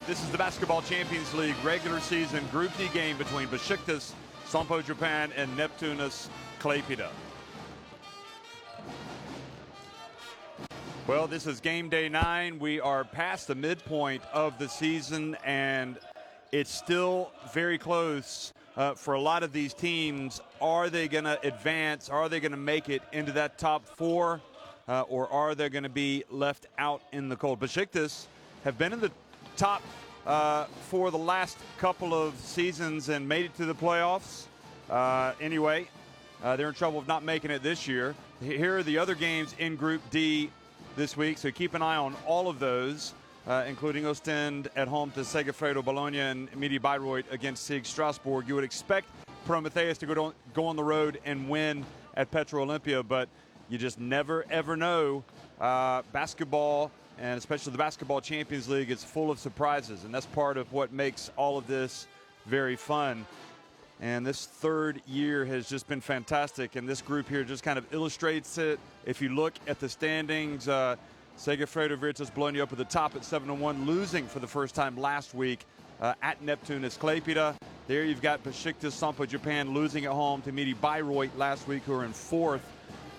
This is the Basketball Champions League regular season Group D game between Besiktas Sompo Japan and Neptunas Klaipeda. Well, this is game day 9. We are past the midpoint of the season, and it's still very close for a lot of these teams. Are they going to advance? Are they going to make it into that top 4? Or are they going to be left out in the cold? Besiktas have been in the top for the last couple of seasons and made it to the playoffs. Anyway, they're in trouble of not making it this year. Here are the other games in Group D this week, so keep an eye on all of those, including Ostend at home to Segafredo Bologna and Midi Bayreuth against SIG Strasbourg. You would expect Prometheus to go on the road and win at Petro Olympia, but you just never, ever know. Basketball, and especially the Basketball Champions League, is full of surprises, and that's part of what makes all of this very fun. And this third year has just been fantastic, and this group here just kind of illustrates it. If you look at the standings, Segafredo Virtus Bologna up at the top at 7-1, losing for the first time last week at Neptunas Klaipeda. There you've got Besiktas Sompo Japan losing at home to Midi Bayreuth last week, who are in 4th.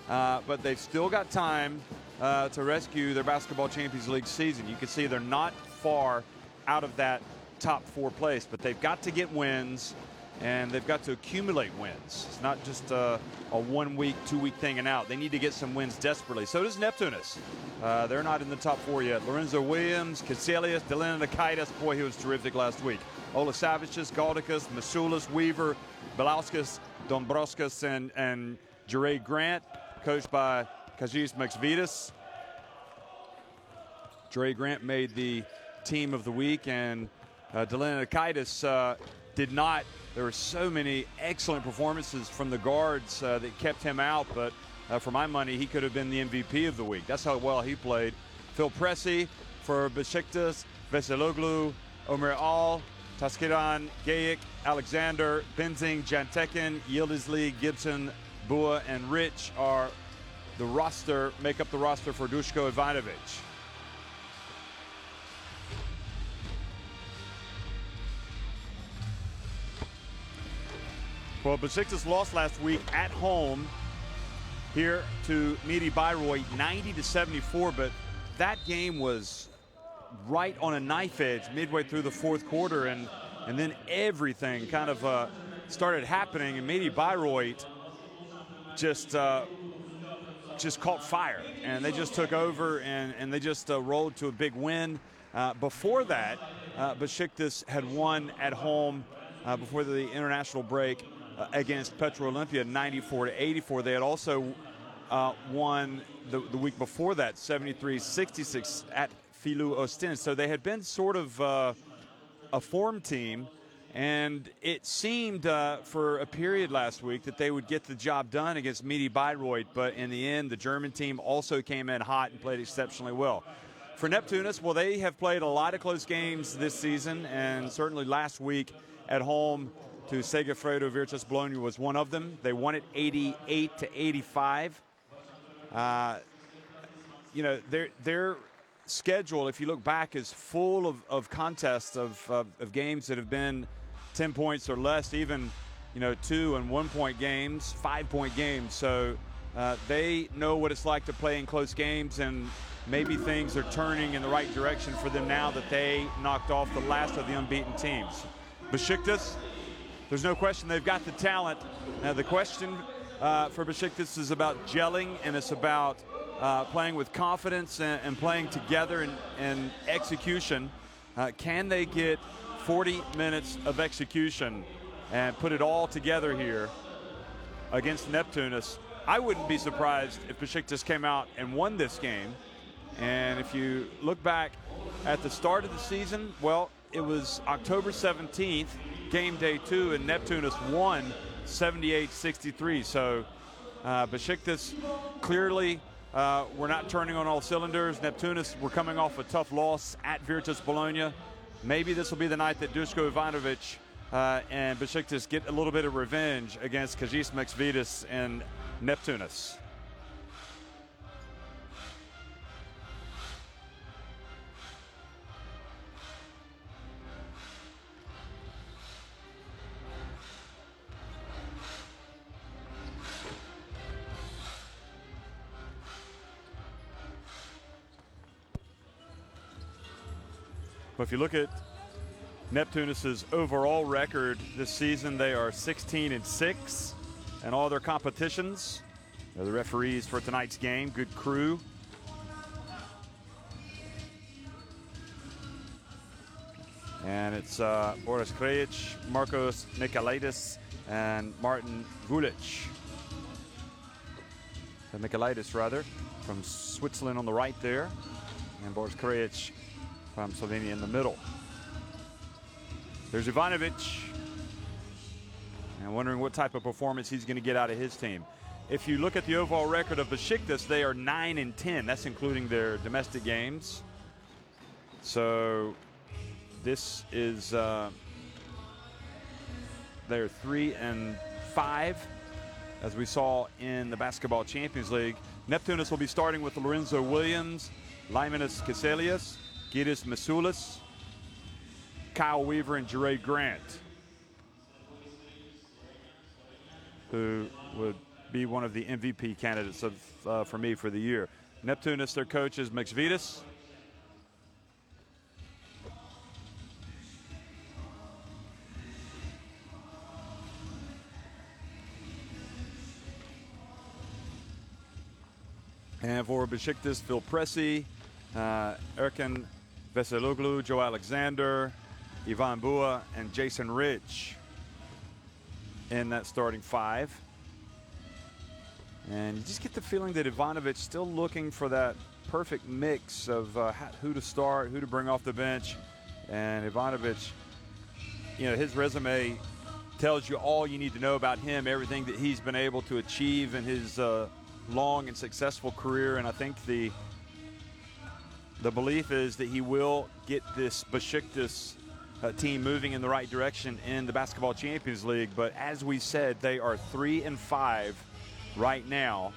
But they've still got time to rescue their Basketball Champions League season. You can see they're not far out of that top 4 place, but they've got to get wins, and they've got to accumulate wins. It's not just a 1-week, 2-week thing and out. They need to get some wins desperately. So does Neptunas. They're not in the top 4 yet. Lorenzo Williams, Kaselius, Delinikaitis, boy, he was terrific last week. Olasavicius, Galdicus, Masulis, Weaver, Belauskas, Dombrovskis, and Jure Grant, coached by Kazis Mexvitas. Jure Grant made the team of the week, and Delinikaitis did not. There were so many excellent performances from the guards that kept him out, but for my money, he could have been the MVP of the week. That's how well he played. Phil Pressey for Besiktas, Veseloglu, Omer Al, Taskiran, Gayik, Alexander, Benzing, Jantekin, Yildizli, Gibson, Bua, and Rich are the roster, make up the roster for Duško Ivanović. Well, Besiktas lost last week at home here to Midi Bayreuth, 90-74, but that game was right on a knife edge midway through the 4th quarter, and then everything kind of started happening, and Midi Bayreuth just caught fire, and they just took over, and they just rolled to a big win. Before that, Besiktas had won at home before the international break against Petro Olympia, 94-84. They had also won the week before that, 73-66 at Filou Ostend. So they had been sort of a form team, and it seemed for a period last week that they would get the job done against Midi Bayreuth, but in the end, the German team also came in hot and played exceptionally well. For Neptunas, well, they have played a lot of close games this season, and certainly last week at home to Segafredo Virtus Bologna was one of them. They won it 88-85. You know, their schedule, if you look back, is full of contests of games that have been 10 points or less, even, you know, 2 and 1 point games, 5-point games. So they know what it's like to play in close games, and maybe things are turning in the right direction for them now that they knocked off the last of the unbeaten teams. Besiktas, there's no question they've got the talent. Now the question for Besiktas is about gelling, and it's about playing with confidence and playing together and execution. Can they get 40 minutes of execution and put it all together here against Neptunas? I wouldn't be surprised if Besiktas came out and won this game. And if you look back at the start of the season, well, it was October 17th, game day 2, and Neptunas won 78-63. So Besiktas clearly we're not turning on all cylinders. Neptunas were coming off a tough loss at Virtus Bologna. Maybe this will be the night that Duško Ivanović and Besiktas get a little bit of revenge against Kazis Mexvitas and Neptunas. But if you look at Neptunus's overall record this season, they are 16-6 in all their competitions. They're the referees for tonight's game. Good crew. And it's Boris Krejic, Marcos Michailidis, and Martin Vulic. Michailidis, rather, from Switzerland on the right there, and Boris Krejic from Slovenia in the middle. There's Ivanovic, and wondering what type of performance he's going to get out of his team. If you look at the overall record of Besiktas, they are 9-10. That's including their domestic games. So this is they're 3-5, as we saw in the Basketball Champions League. Neptunas will be starting with Lorenzo Williams, Lymanus Keselius, Giris Masulis, Kyle Weaver, and Jared Grant, who would be one of the MVP candidates for me for the year. Neptunas, their coach is Miksvitas. And for Besiktas, Phil Pressey, Erkan Veseloglu, Joe Alexander, Ivan Bua, and Jason Rich in that starting five. And you just get the feeling that Ivanovic still looking for that perfect mix of who to start, who to bring off the bench. And Ivanovic, you know, his resume tells you all you need to know about him, everything that he's been able to achieve in his long and successful career. And I think the belief is that he will get this Besiktas team moving in the right direction in the Basketball Champions League. But as we said, they are 3-5 right now.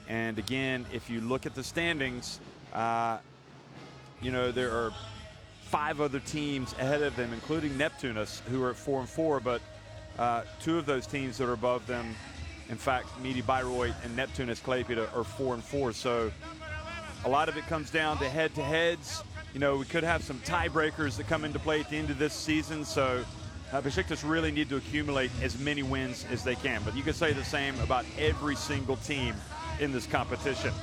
And again, if you look at the standings, you know, there are 5 other teams ahead of them, including Neptunas, who are at 4-4, but 2 of those teams that are above them, in fact, Midi Bayreuth and Neptunas Klaipeda, are 4-4. So a lot of it comes down to head-to-heads. You know, we could have some tiebreakers that come into play at the end of this season. So Besiktas really need to accumulate as many wins as they can. But you can say the same about every single team in this competition.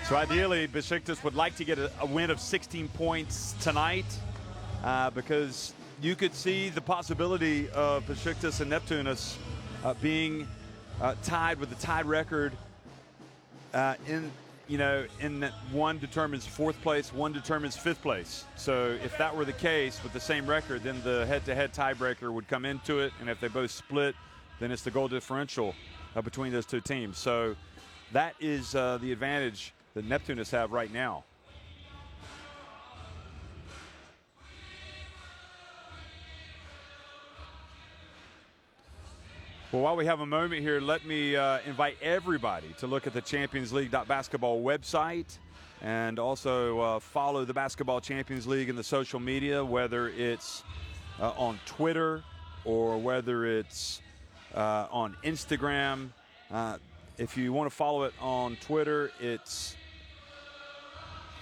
So ideally, Besiktas would like to get a win of 16 points tonight, because you could see the possibility of Besiktas and Neptunas being tied with the tied record. In that one determines 4th place, one determines 5th place. So if that were the case with the same record, then the head-to-head tiebreaker would come into it, and if they both split, then it's the goal differential between those 2 teams. So that is the advantage that Neptunas have right now. Well, while we have a moment here, let me invite everybody to look at the championsleague.basketball website, and also follow the Basketball Champions League in the social media, whether it's on Twitter or whether it's on Instagram. If you want to follow it on Twitter, it's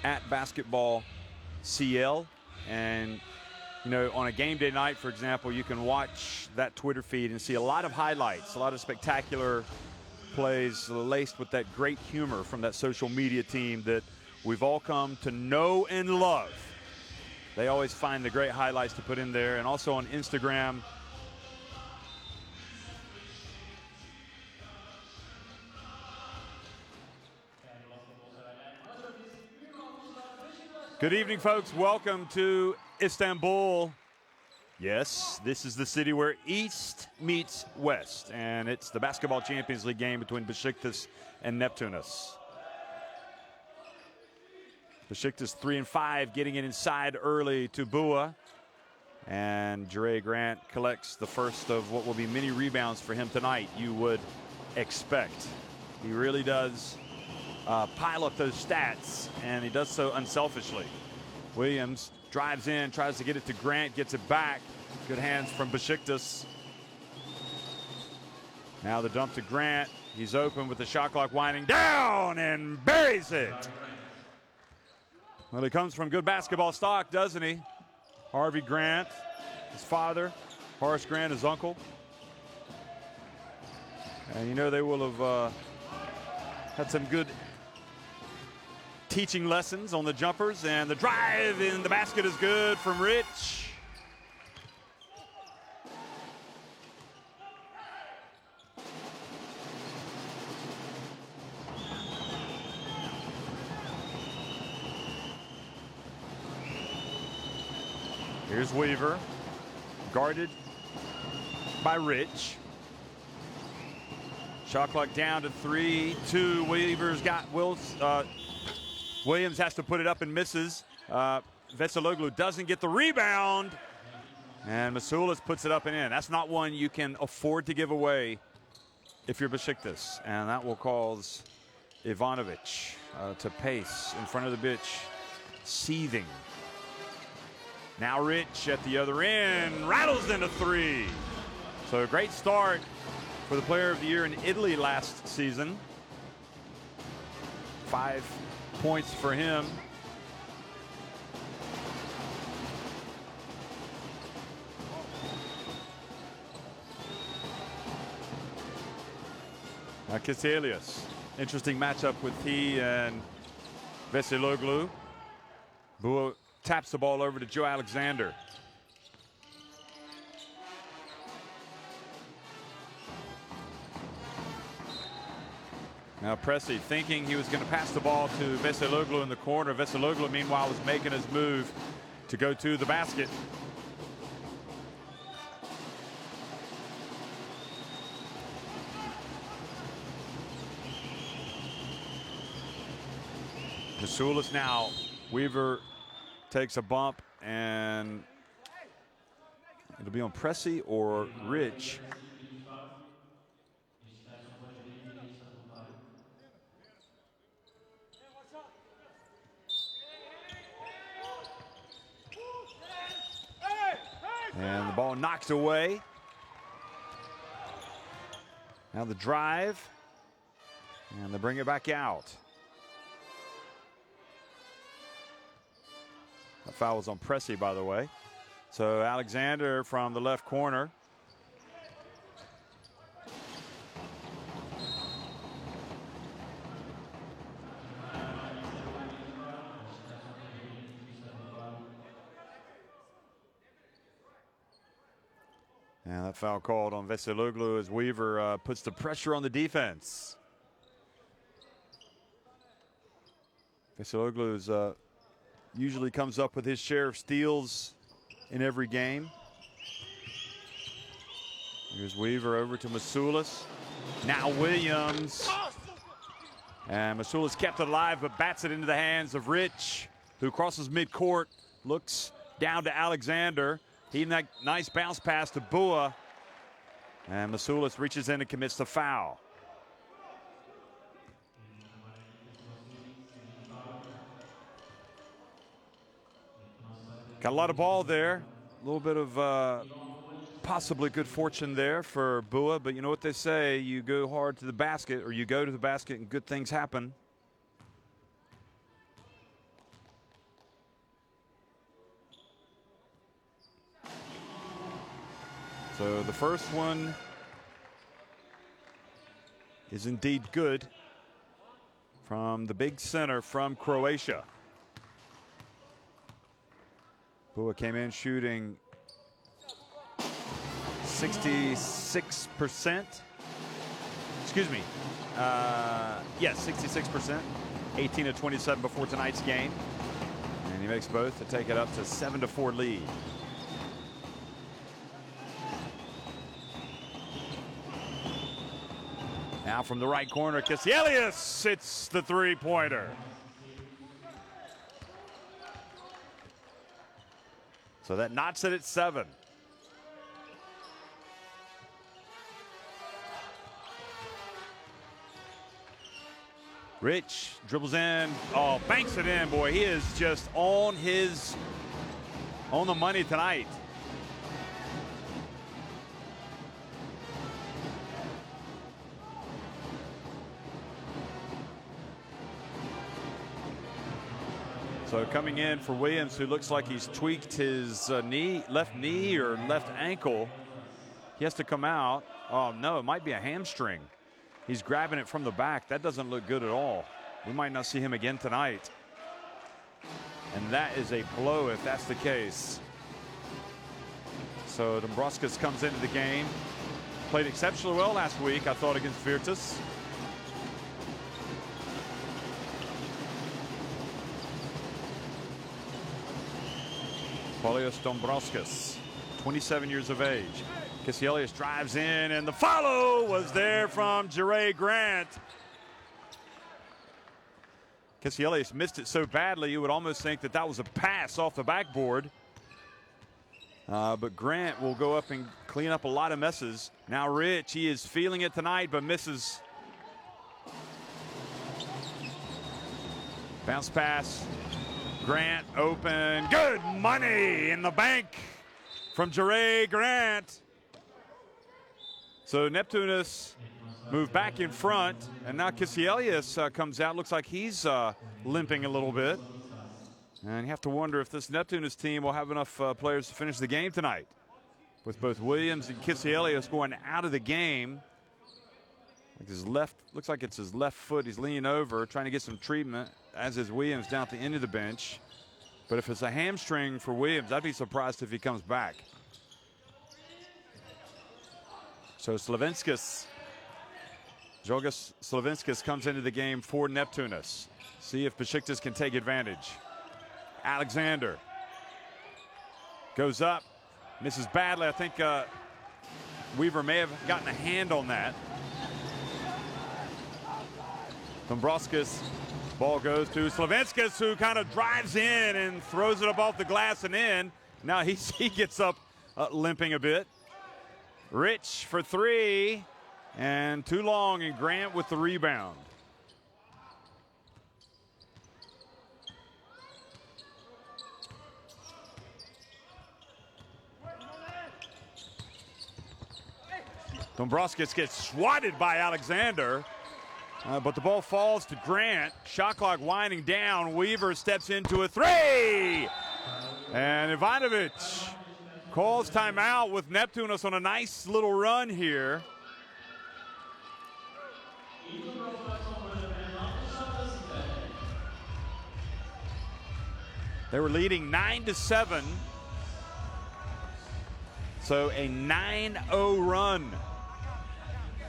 @BasketballCL. And you know, on a game day night, for example, you can watch that Twitter feed and see a lot of highlights, a lot of spectacular plays laced with that great humor from that social media team that we've all come to know and love. They always find the great highlights to put in there. And also on Instagram, good evening, folks. Welcome to Istanbul. Yes, this is the city where East meets West, and it's the Basketball Champions League game between Besiktas and Neptunas. Besiktas 3-5, getting it inside early to Bua, and Jared Grant collects the first of what will be many rebounds for him tonight, you would expect. He really does pile up those stats, and he does so unselfishly. Williams drives in, tries to get it to Grant, gets it back. Good hands from Besiktas. Now the dump to Grant. He's open with the shot clock winding down and buries it. Well, he comes from good basketball stock, doesn't he? Harvey Grant, his father. Horace Grant, his uncle. And you know they will have had some good teaching lessons on the jumpers. And the drive in the basket is good from Rich. Here's Weaver, guarded by Rich. Shot clock down to 3-2. Weaver's got Williams has to put it up and misses. Veseloglu doesn't get the rebound, and Masulis puts it up and in. That's not one you can afford to give away if you're Besiktas, and that will cause Ivanovic to pace in front of the bench, seething. Now Rich at the other end, rattles into three. So a great start for the player of the year in Italy last season. 5 points for him. Keselius, interesting matchup with he and Veseloglu. Bua taps the ball over to Joe Alexander. Now Pressey thinking he was going to pass the ball to Veseloglu in the corner. Veseloglu, meanwhile, was making his move to go to the basket. Masulis now. Weaver takes a bump, and it'll be on Pressey or Rich. And the ball knocked away. Now the drive, and they bring it back out. The foul was on Pressey, by the way. So Alexander from the left corner. And that foul called on Veseloglu as Weaver puts the pressure on the defense. Veseloglu's usually comes up with his share of steals in every game. Here's Weaver over to Masulis. Now Williams. And Masulis kept it alive but bats it into the hands of Rich, who crosses midcourt, looks down to Alexander. He that nice bounce pass to Bua. And Masulis reaches in and commits the foul. Got a lot of ball there. A little bit of possibly good fortune there for Bua, but you know what they say, you go hard to the basket, or you go to the basket and good things happen. So the first one is indeed good from the big center from Croatia. Bua came in shooting 66%. Excuse me. Yes, 66%. 18 of 27 before tonight's game. And he makes both to take it up to 7-4 lead. Now from the right corner, Keselius hits the three-pointer. So that knots it at 7. Rich dribbles in. Oh, banks it in. Boy, he is just on the money tonight. So coming in for Williams, who looks like he's tweaked his left knee or left ankle. He has to come out. Oh, no, it might be a hamstring. He's grabbing it from the back. That doesn't look good at all. We might not see him again tonight. And that is a blow if that's the case. So Dombrovskis comes into the game. Played exceptionally well last week, I thought, against Virtus. Paulius Dombrovskis, 27 years of age. Kisielius drives in, and the follow was there from Jere Grant. Kisielius missed it so badly, you would almost think that that was a pass off the backboard. But Grant will go up and clean up a lot of messes. Now Rich, he is feeling it tonight, but misses. Bounce pass. Grant open. Good money in the bank from Jere Grant. So Neptunas move back in front, and now Kisielius comes out. Looks like he's limping a little bit. And you have to wonder if this Neptunas team will have enough players to finish the game tonight. With both Williams and Kisielius going out of the game. Like his left, looks like it's his left foot. He's leaning over, trying to get some treatment, as is Williams down at the end of the bench. But if it's a hamstring for Williams, I'd be surprised if he comes back. So Slavinskis, Jogas Slavinskis comes into the game for Neptunas. See if Besiktas can take advantage. Alexander goes up, misses badly. I think Weaver may have gotten a hand on that. Dombrovskis, ball goes to Slavinskis, who kind of drives in and throws it up off the glass and in. Now he gets up limping a bit. Rich for three, and too long, and Grant with the rebound. Dombrovskis gets swatted by Alexander, but the ball falls to Grant. Shot clock winding down. Weaver steps into a three. And Ivanovic calls timeout with Neptunas on a nice little run here. They were leading 9-7. So a 9-0 run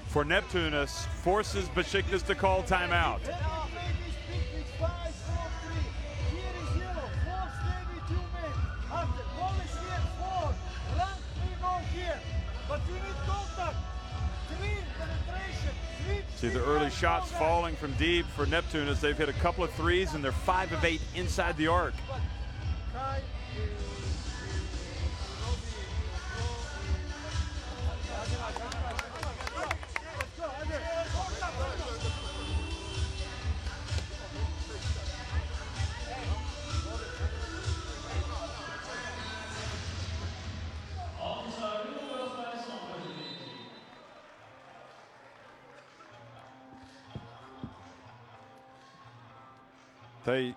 for Neptunas forces Besiktas to call timeout. See the early shots falling from deep for Neptunas. They've hit a couple of threes, and they're 5 of 8 inside the arc.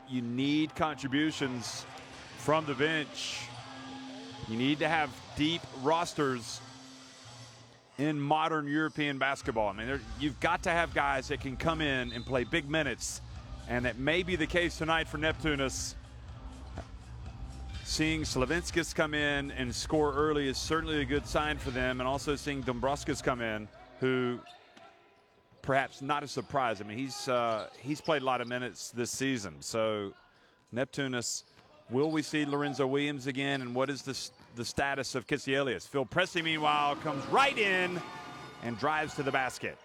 You need contributions from the bench. You need to have deep rosters in modern European basketball. I mean, you've got to have guys that can come in and play big minutes, and that may be the case tonight for Neptunas. Seeing Slavinskis come in and score early is certainly a good sign for them, and also seeing Dombrovskis come in, who perhaps not a surprise. I mean, he's played a lot of minutes this season. So Neptunas, will we see Lorenzo Williams again, and what is the status of Kisielius? Phil Pressey, meanwhile, comes right in and drives to the basket.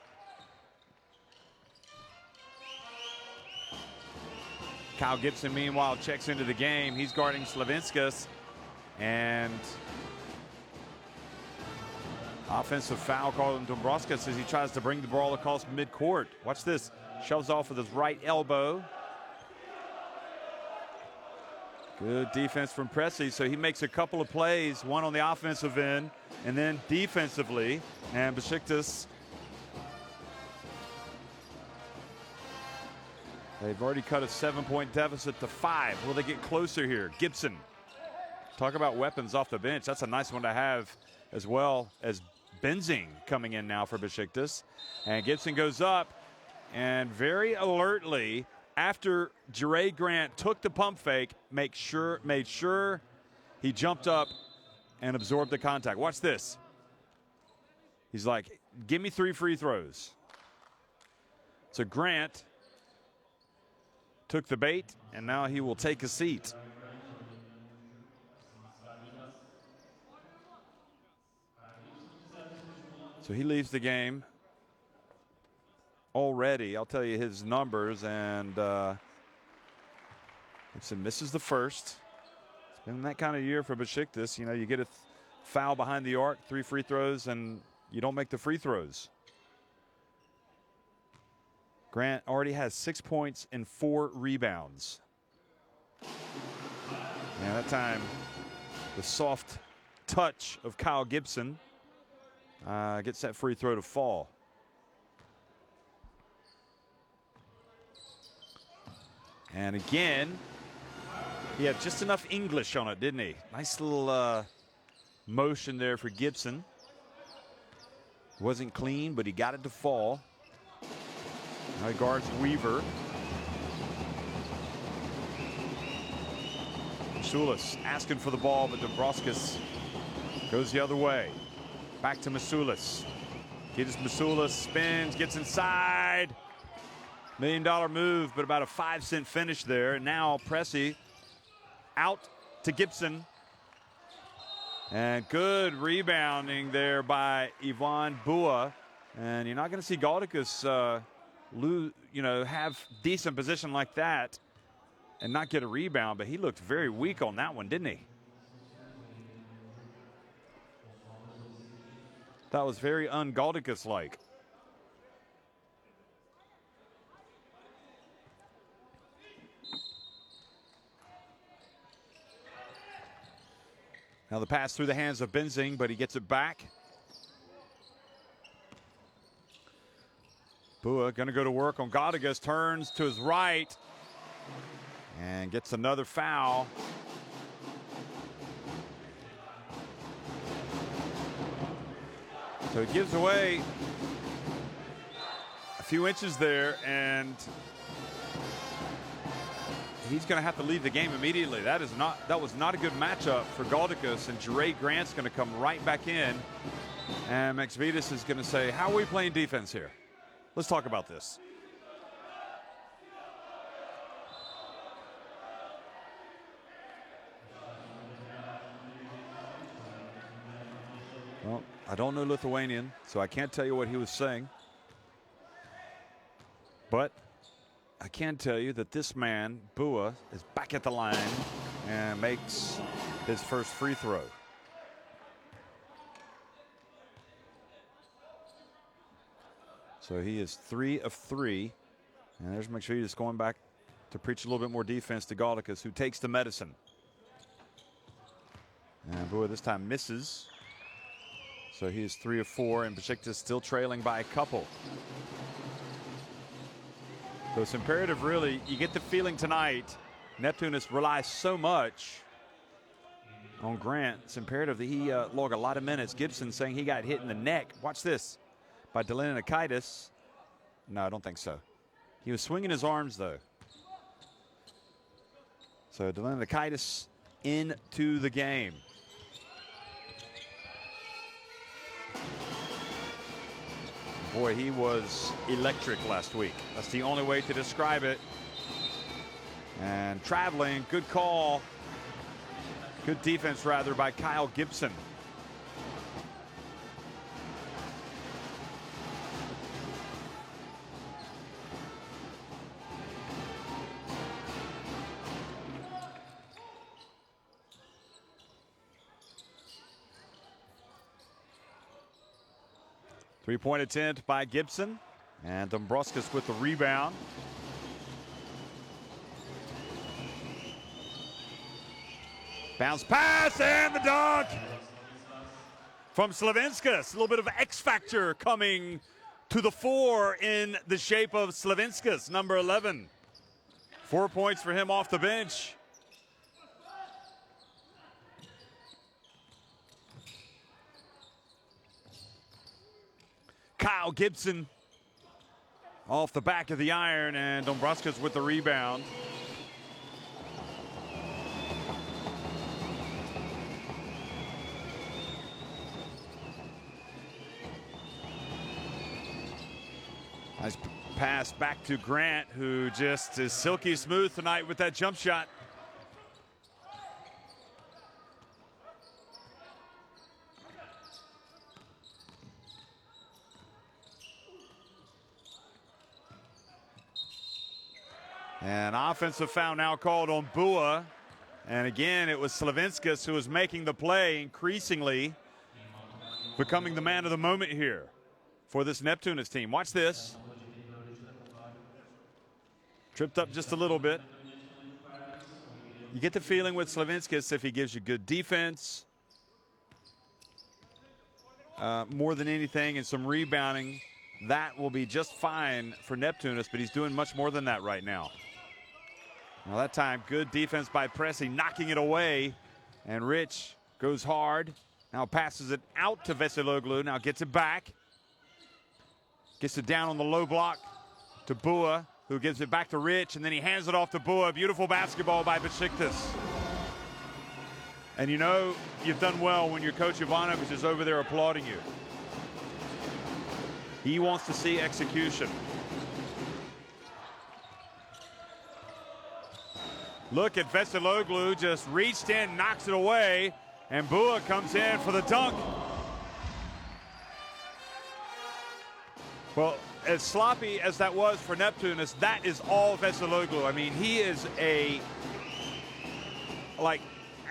Kyle Gibson, meanwhile, checks into the game. He's guarding Slavinskis, and offensive foul called on Dombrovskis as he tries to bring the ball across midcourt. Watch this. Shoves off with his right elbow. Good defense from Pressey. So he makes a couple of plays, one on the offensive end and then defensively. And Besiktas They've already cut a 7-point deficit to 5. Will they get closer here? Gibson. Talk about weapons off the bench. That's a nice one to have, as well as Benzing coming in now for Besiktas. And Gibson goes up, and very alertly, after Jure Grant took the pump fake, made sure he jumped up and absorbed the contact. Watch this. He's like, give me 3 free throws. So Grant took the bait, and now he will take a seat. So he leaves the game already. I'll tell you his numbers, and Gibson misses the first. It's been that kind of year for Besiktas. You know, you get a foul behind the arc, 3 free throws, and you don't make the free throws. Grant already has 6 points and 4 rebounds. And that time, the soft touch of Kyle Gibson gets that free throw to fall. And again, he had just enough English on it, didn't he? Nice little motion there for Gibson. Wasn't clean, but he got it to fall. Now he guards Weaver. Masulis asking for the ball, but Dombrovskis goes the other way. Back to Masulis. Masulis spins, gets inside. $1 million move, but about a 5-cent finish there. And now Pressey out to Gibson. And good rebounding there by Ivan Bua. And you're not going to see Galdikas have decent position like that and not get a rebound, but he looked very weak on that one, didn't he? That was very un-Galdikas-like. Now the pass through the hands of Benzing, but he gets it back. Bua going to go to work on Galdikas, turns to his right and gets another foul. So he gives away a few inches there, and he's going to have to leave the game immediately. That was not a good matchup for Galdikas, and Jure Grant's going to come right back in, and Maxvidas is going to say, how are we playing defense here? Let's talk about this. Well, I don't know Lithuanian, so I can't tell you what he was saying. But I can tell you that this man, Bua, is back at the line and makes his first free throw. So he is 3 of 3. And there's McShane going back to preach a little bit more defense to Galdikas, who takes the medicine. And Bua this time misses. So he is 3 of 4, and Besiktas still trailing by a couple. So it's imperative, really. You get the feeling tonight, Neptunas relies so much on Grant. It's imperative that he log a lot of minutes. Gibson saying he got hit in the neck. Watch this by Delinikaitis. No, I don't think so. He was swinging his arms, though. So Delinikaitis into the game. Boy, he was electric last week. That's the only way to describe it. And traveling, good call. Good defense, rather, by Kyle Gibson. Three-point attempt by Gibson, and Dombrovskis with the rebound. Bounce pass and the dunk from Slavinskas. A little bit of X factor coming to the fore in the shape of Slavinskas, number 11. 4 points for him off the bench. Kyle Gibson off the back of the iron, and Dombrovskis with the rebound. Nice pass back to Grant, who just is silky smooth tonight with that jump shot. An offensive foul now called on Bua. And again, it was Slavinskas who was making the play, increasingly becoming the man of the moment here for this Neptunas team. Watch this. Tripped up just a little bit. You get the feeling with Slavinskas, if he gives you good defense, more than anything, and some rebounding, that will be just fine for Neptunas, but he's doing much more than that right now. Well, that time, good defense by Pressey, knocking it away. And Rich goes hard. Now passes it out to Veseloglu. Now gets it back. Gets it down on the low block to Bua, who gives it back to Rich. And then he hands it off to Bua. Beautiful basketball by Besiktas. And you know you've done well when your coach Ivanovic is over there applauding you. He wants to see execution. Look at Veseloglu, just reached in, knocks it away, and Bua comes in for the dunk. Well, as sloppy as that was for Neptunas, that is all Veseloglu. I mean, he is a,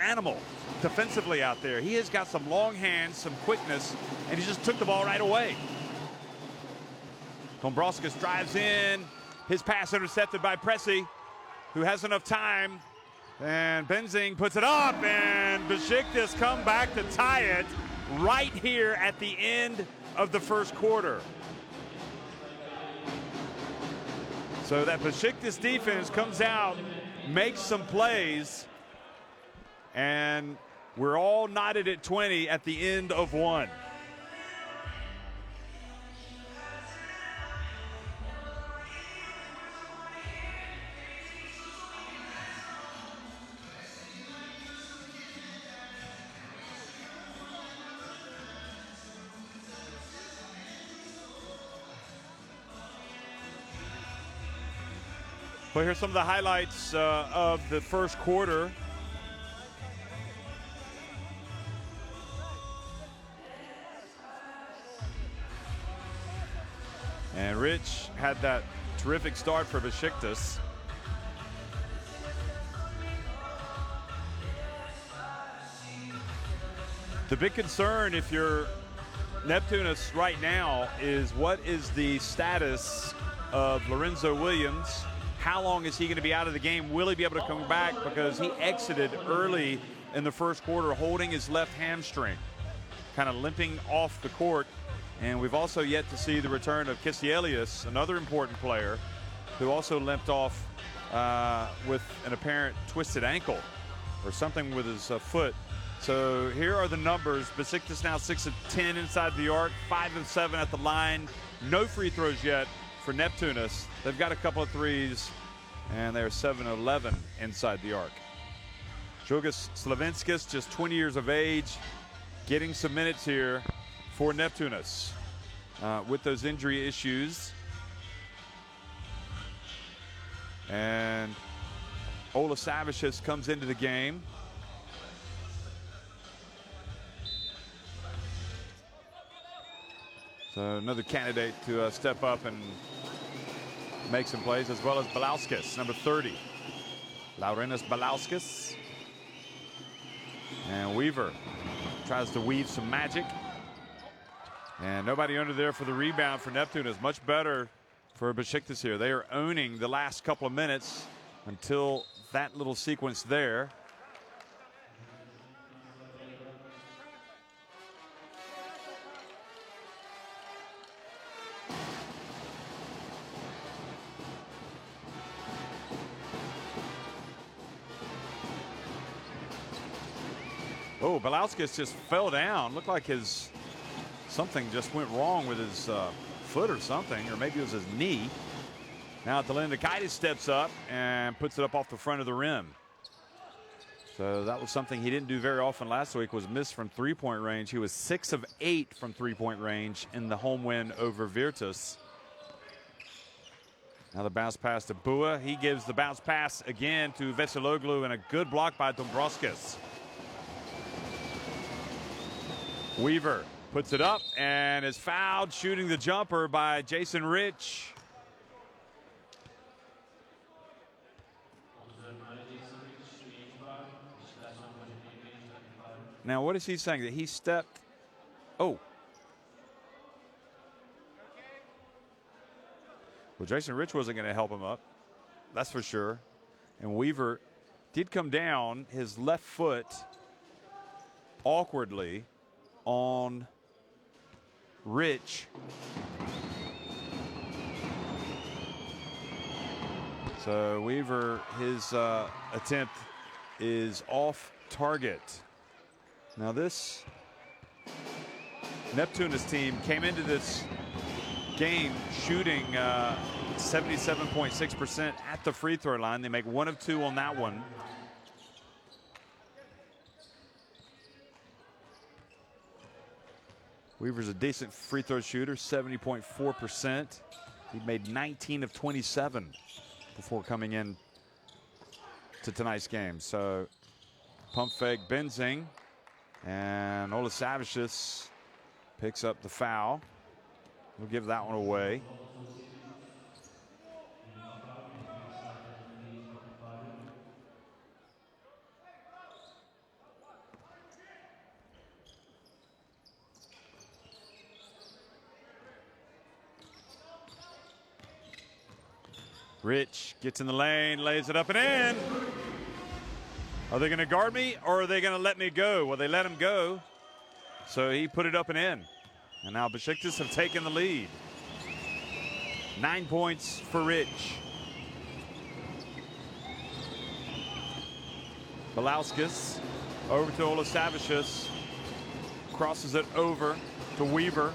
animal defensively out there. He has got some long hands, some quickness, and he just took the ball right away. Dombrovskis drives in, his pass intercepted by Pressey, who has enough time, and Benzing puts it up, and Besiktas come back to tie it right here at the end of the first quarter. So that Besiktas defense comes out, makes some plays, and we're all knotted at 20 at the end of one. Well, here's some of the highlights of the first quarter. And Rich had that terrific start for Besiktas. The big concern if you're Neptunas right now is what is the status of Lorenzo Williams? How long is he going to be out of the game? Will he be able to come back? Because he exited early in the first quarter holding his left hamstring, kind of limping off the court. And we've also yet to see the return of Kisielius, another important player, who also limped off with an apparent twisted ankle or something with his foot. So here are the numbers. Besiktas now 6 of 10 inside the arc, 5 of 7 at the line. No free throws yet for Neptunas. They've got a couple of threes, and they're 7 of 11 inside the arc. Džogas Slavinskas, just 20 years of age, getting some minutes here for Neptunas with those injury issues. And Ola Savicius comes into the game. So another candidate to step up and make some plays, as well as Balauskas, number 30. Laurenas Balauskas. And Weaver tries to weave some magic. And nobody under there for the rebound for Neptunas. Much better for Besiktas here. They are owning the last couple of minutes until that little sequence there. Oh, Belauskis just fell down. Looked like something just went wrong with his foot or something, or maybe it was his knee. Now Delinakaitis steps up and puts it up off the front of the rim. So that was something he didn't do very often last week, was miss from three-point range. He was 6 of 8 from three-point range in the home win over Virtus. Now the bounce pass to Bua. He gives the bounce pass again to Veseloglu, and a good block by Dombrovskis. Weaver puts it up and is fouled shooting the jumper by Jason Rich. Now, what is he saying? That he stepped? Oh. Well, Jason Rich wasn't going to help him up. That's for sure. And Weaver did come down his left foot awkwardly on Rich. So Weaver, his attempt is off target. Now this Neptunas team came into this game shooting 77.6% at the free throw line. They make 1 of 2 on that one. Weaver's a decent free throw shooter, 70.4%. He made 19 of 27 before coming in to tonight's game. So pump fake Benzing, and Olasavicius picks up the foul. We'll give that one away. Rich gets in the lane, lays it up and in. Are they going to guard me, or are they going to let me go? Well, they let him go, so he put it up and in. And now Besiktas have taken the lead. 9 points for Rich. Belauskis over to Olasavicius. Crosses it over to Weaver.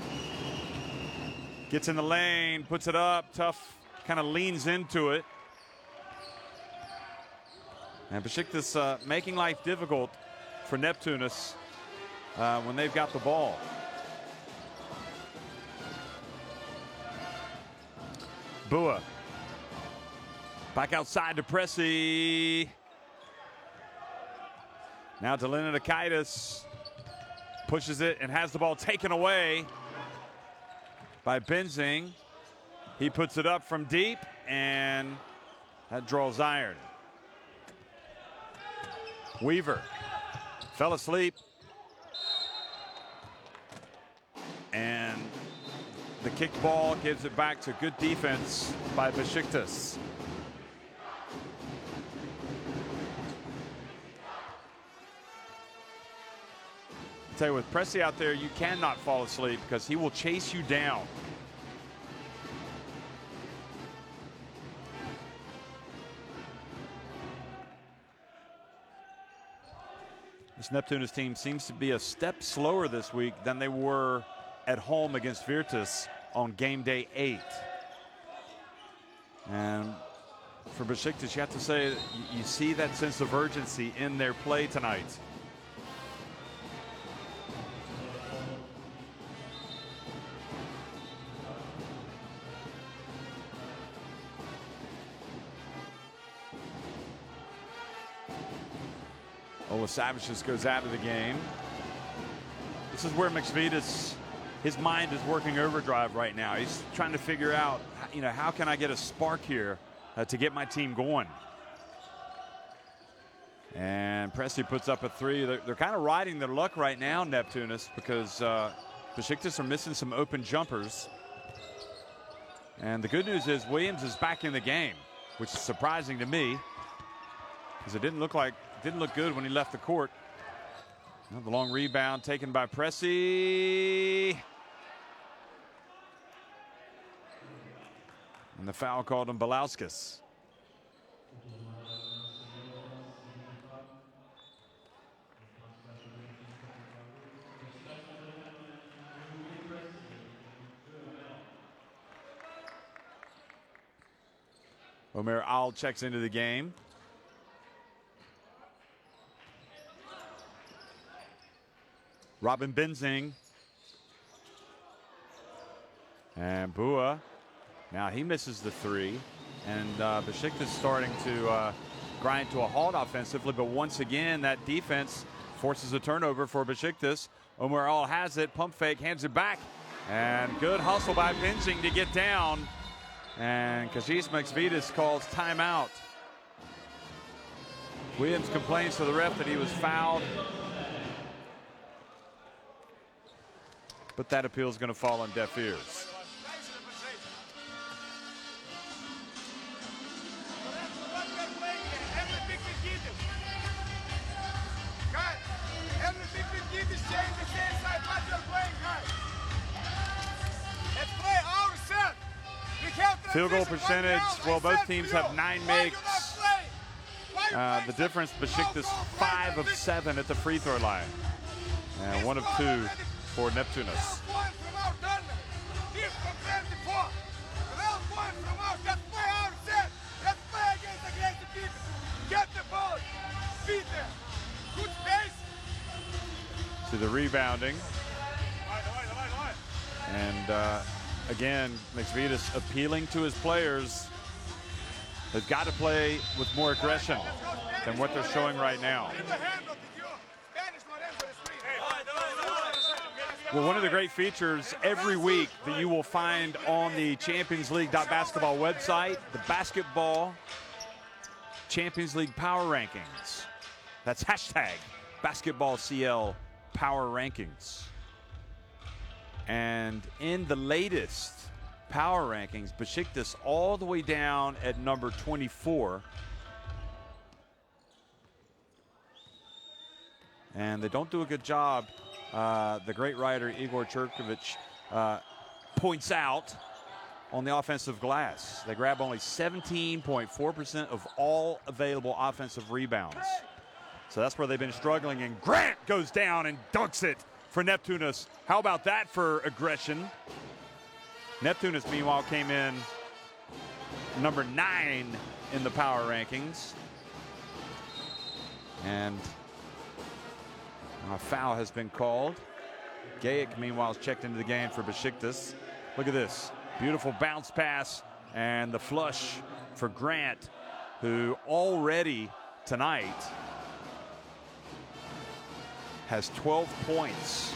Gets in the lane, puts it up, tough. Kind of leans into it. And Besiktas making life difficult for Neptunas when they've got the ball. Bua. Back outside to Pressy. Now to Delinakaitis. Pushes it and has the ball taken away by Benzing. He puts it up from deep, and that draws iron. Weaver fell asleep. And the kick ball gives it back to good defense by Besiktas. I tell you, with Pressy out there, you cannot fall asleep because he will chase you down. This Neptunas team seems to be a step slower this week than they were at home against Virtus on game day 8. And for Besiktas, you have to say you see that sense of urgency in their play tonight. Olasavicius goes out of the game. This is where McSvitas, his mind is working overdrive right now. He's trying to figure out, how can I get a spark here to get my team going? And Pressy puts up a 3. They're kind of riding their luck right now, Neptunas, because Besiktas are missing some open jumpers. And the good news is Williams is back in the game, which is surprising to me, because it didn't look good when he left the court. The long rebound taken by Pressy. And the foul called on Belauskis. Omer Al checks into the game. Robin Benzing. And Bua. Now he misses the three. And Besiktas starting to grind to a halt offensively. But once again, that defense forces a turnover for Besiktas. Omer Al has it. Pump fake. Hands it back. And good hustle by Benzing to get down. And Kazis Besiktas calls timeout. Williams complains to the ref that he was fouled. But that appeal is going to fall on deaf ears. Field goal percentage, well, both teams have 9 makes. The difference, Besiktas 5 of 7 at the free throw line. And 1 of 2 for Neptunas. To the rebounding. And again, Besiktas appealing to his players. They've got to play with more aggression than what they're showing right now. Well, one of the great features every week that you will find on the Champions League.basketball website, the basketball Champions League power rankings. That's hashtag BasketballCL power rankings. And in the latest power rankings, Besiktas all the way down at number 24. And they don't do a good job. The great writer Igor Cherkovich points out on the offensive glass. They grab only 17.4% of all available offensive rebounds. So that's where they've been struggling. And Grant goes down and dunks it for Neptunas. How about that for aggression? Neptunas, meanwhile, came in number 9 in the power rankings. And a foul has been called. Gaik, meanwhile, is checked into the game for Besiktas. Look at this. Beautiful bounce pass and the flush for Grant, who already tonight has 12 points.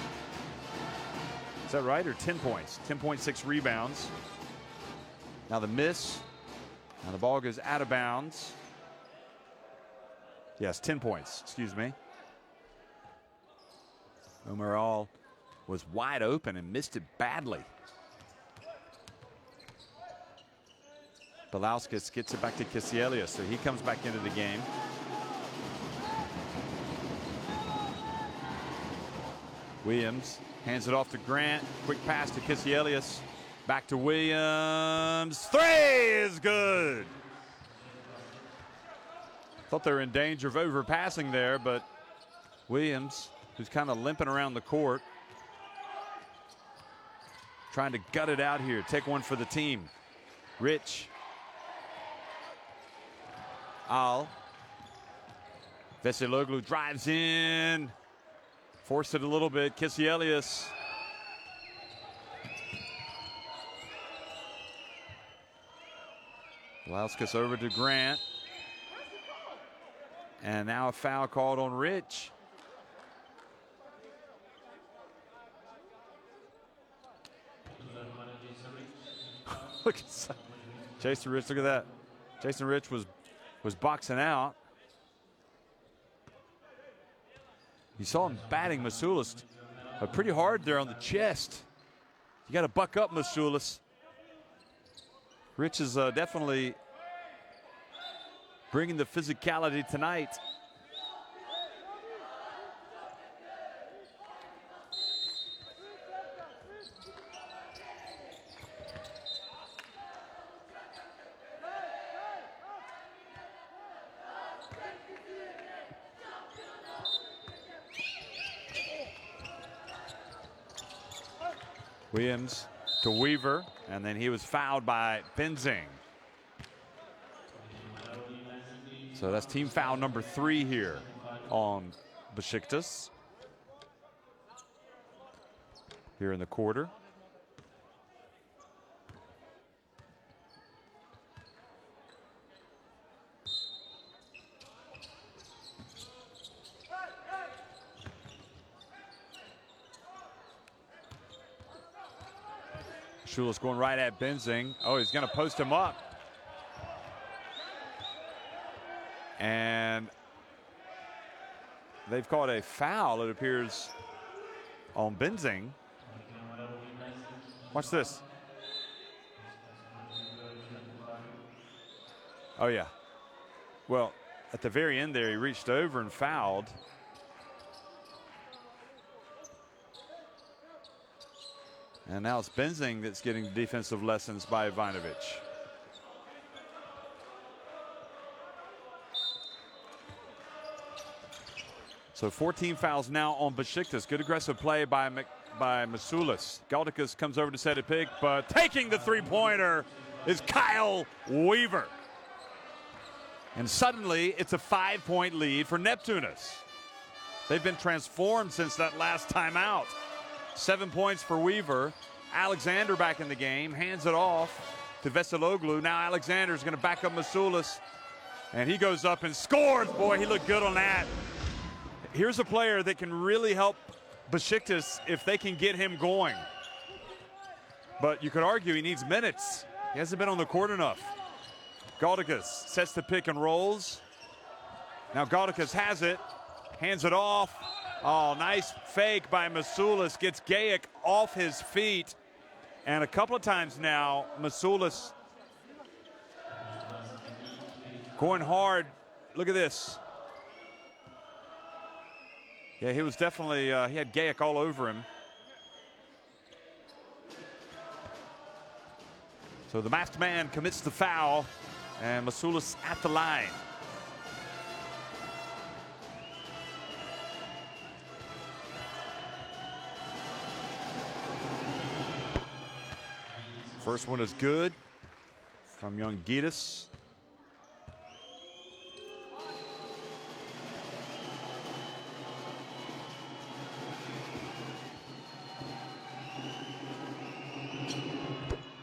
Is that right? Or 10 points? 10.6 rebounds. Now the miss. Now the ball goes out of bounds. Yes, 10 points. Excuse me. Omer Al was wide open and missed it badly. Belauskas gets it back to Kisielius, so he comes back into the game. Williams hands it off to Grant. Quick pass to Kisielius. Back to Williams. 3 is good. Thought they were in danger of overpassing there, but Williams, who's kind of limping around the court, trying to gut it out here. Take one for the team. Rich. Al. Veseloglu drives in. Forced it a little bit. Kisielius. Belauskas over to Grant. And now a foul called on Rich. Look at Jason Rich. Look at that. Jason Rich was boxing out. You saw him batting Masulis pretty hard there on the chest. You got to buck up, Masulis. Rich is definitely bringing the physicality tonight. Williams to Weaver, and then he was fouled by Benzing. So that's team foul number 3 here on Besiktas here in the quarter. Schulis going right at Benzing. Oh, he's going to post him up. And they've called a foul, it appears, on Benzing. Watch this. Oh, yeah. Well, at the very end there, he reached over and fouled. And now it's Benzing that's getting defensive lessons by Ivanovic. So 14 fouls now on Besiktas. Good aggressive play by Masulis. Galdikas comes over to set a pick, but taking the three-pointer is Kyle Weaver. And suddenly it's a 5-point lead for Neptunas. They've been transformed since that last timeout. 7 points for Weaver. Alexander back in the game, hands it off to Veseloglu. Now Alexander's going to back up Masulis, and he goes up and scores. Boy, he looked good on that. Here's a player that can really help Besiktas if they can get him going. But you could argue he needs minutes. He hasn't been on the court enough. Galdikas sets the pick and rolls. Now Galdikas has it, hands it off. Oh, nice fake by Masulis. Gets Gayic off his feet. And a couple of times now, Masulis going hard. Look at this. Yeah, he was definitely, he had Gayic all over him. So the masked man commits the foul, and Masulis at the line. First one is good from young Gitas.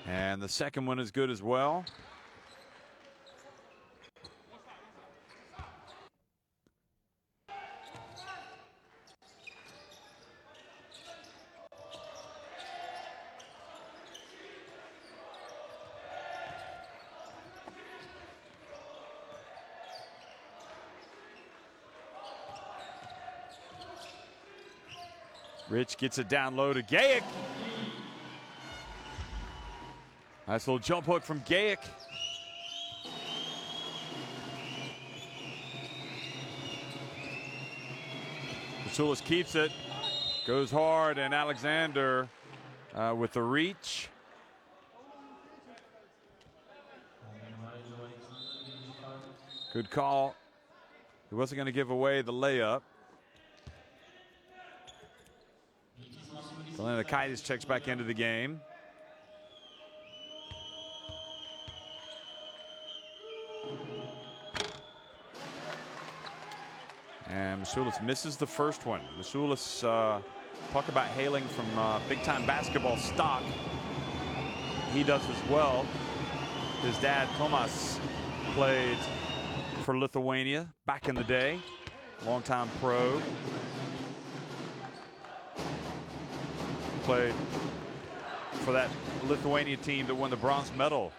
And the second one is good as well. Rich gets it down low to Gayic. Nice little jump hook from Gayic. Masulis keeps it, goes hard, and Alexander with the reach. Good call. He wasn't going to give away the layup. Leonakaitis checks back into the game. And Masulis misses the first one. Masulis, talk about hailing from big-time basketball stock. He does as well. His dad, Tomas, played for Lithuania back in the day. Longtime pro. Played for that Lithuania team that won the bronze medal.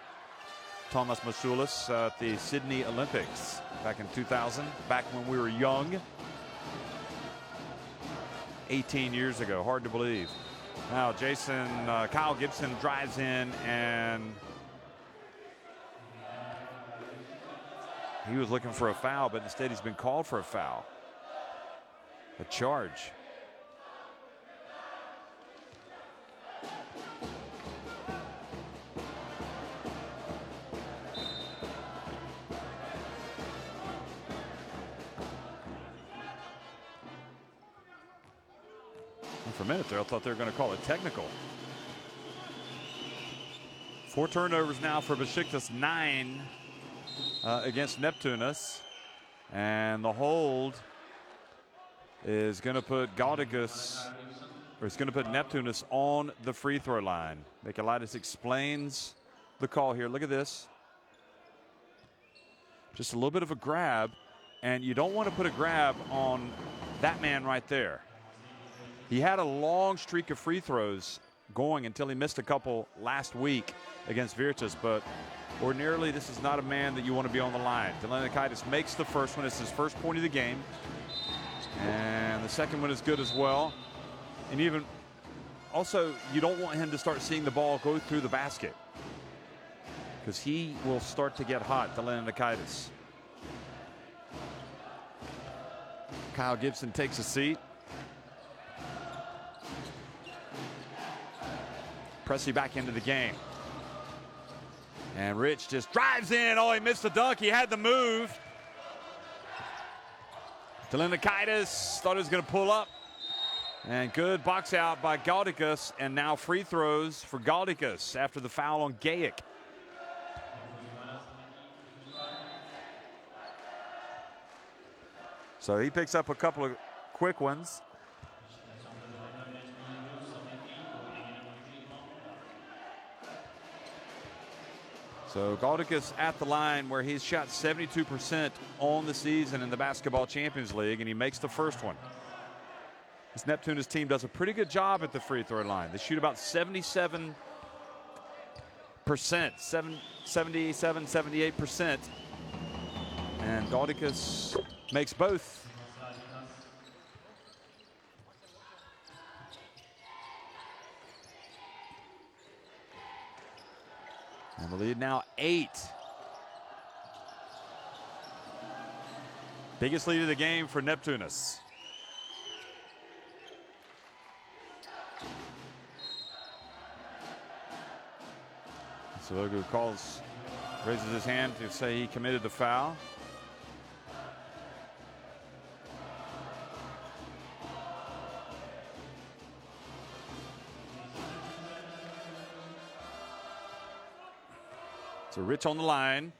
Tomas Masulis at the Sydney Olympics back in 2000, back when we were young. 18 years ago, hard to believe. Now Kyle Gibson drives in, and he was looking for a foul, but instead he's been called for a foul. A charge. For a minute there, I thought they were going to call it technical. 4 turnovers now for Besiktas, 9 against Neptunas. And the hold is going to put Gaudigas, or it's going to put Neptunas on the free throw line. Michailidis explains the call here. Look at this. Just a little bit of a grab, and you don't want to put a grab on that man right there. He had a long streak of free throws going until he missed a couple last week against Virtus, but ordinarily this is not a man that you want to be on the line. Delanakaitis makes the first one. It's his first point of the game. And the second one is good as well. And even also, you don't want him to start seeing the ball go through the basket, because he will start to get hot, Delanakaitis. Kyle Gibson takes a seat. Pressey back into the game. And Rich just drives in. Oh, he missed the dunk. He had the move. Delanakaitis thought he was going to pull up. And good box out by Gaudigas. And now free throws for Gaudigas after the foul on Gayic. So he picks up a couple of quick ones. So Gaudigas at the line, where he's shot 72% on the season in the Basketball Champions League, and he makes the first one. This Neptunas team does a pretty good job at the free throw line. They shoot about 77%, 78%. And Gaudigas makes both. And the lead now 8. Biggest lead of the game for Neptunas. Salogu raises his hand to say he committed the foul. So Rich on the line.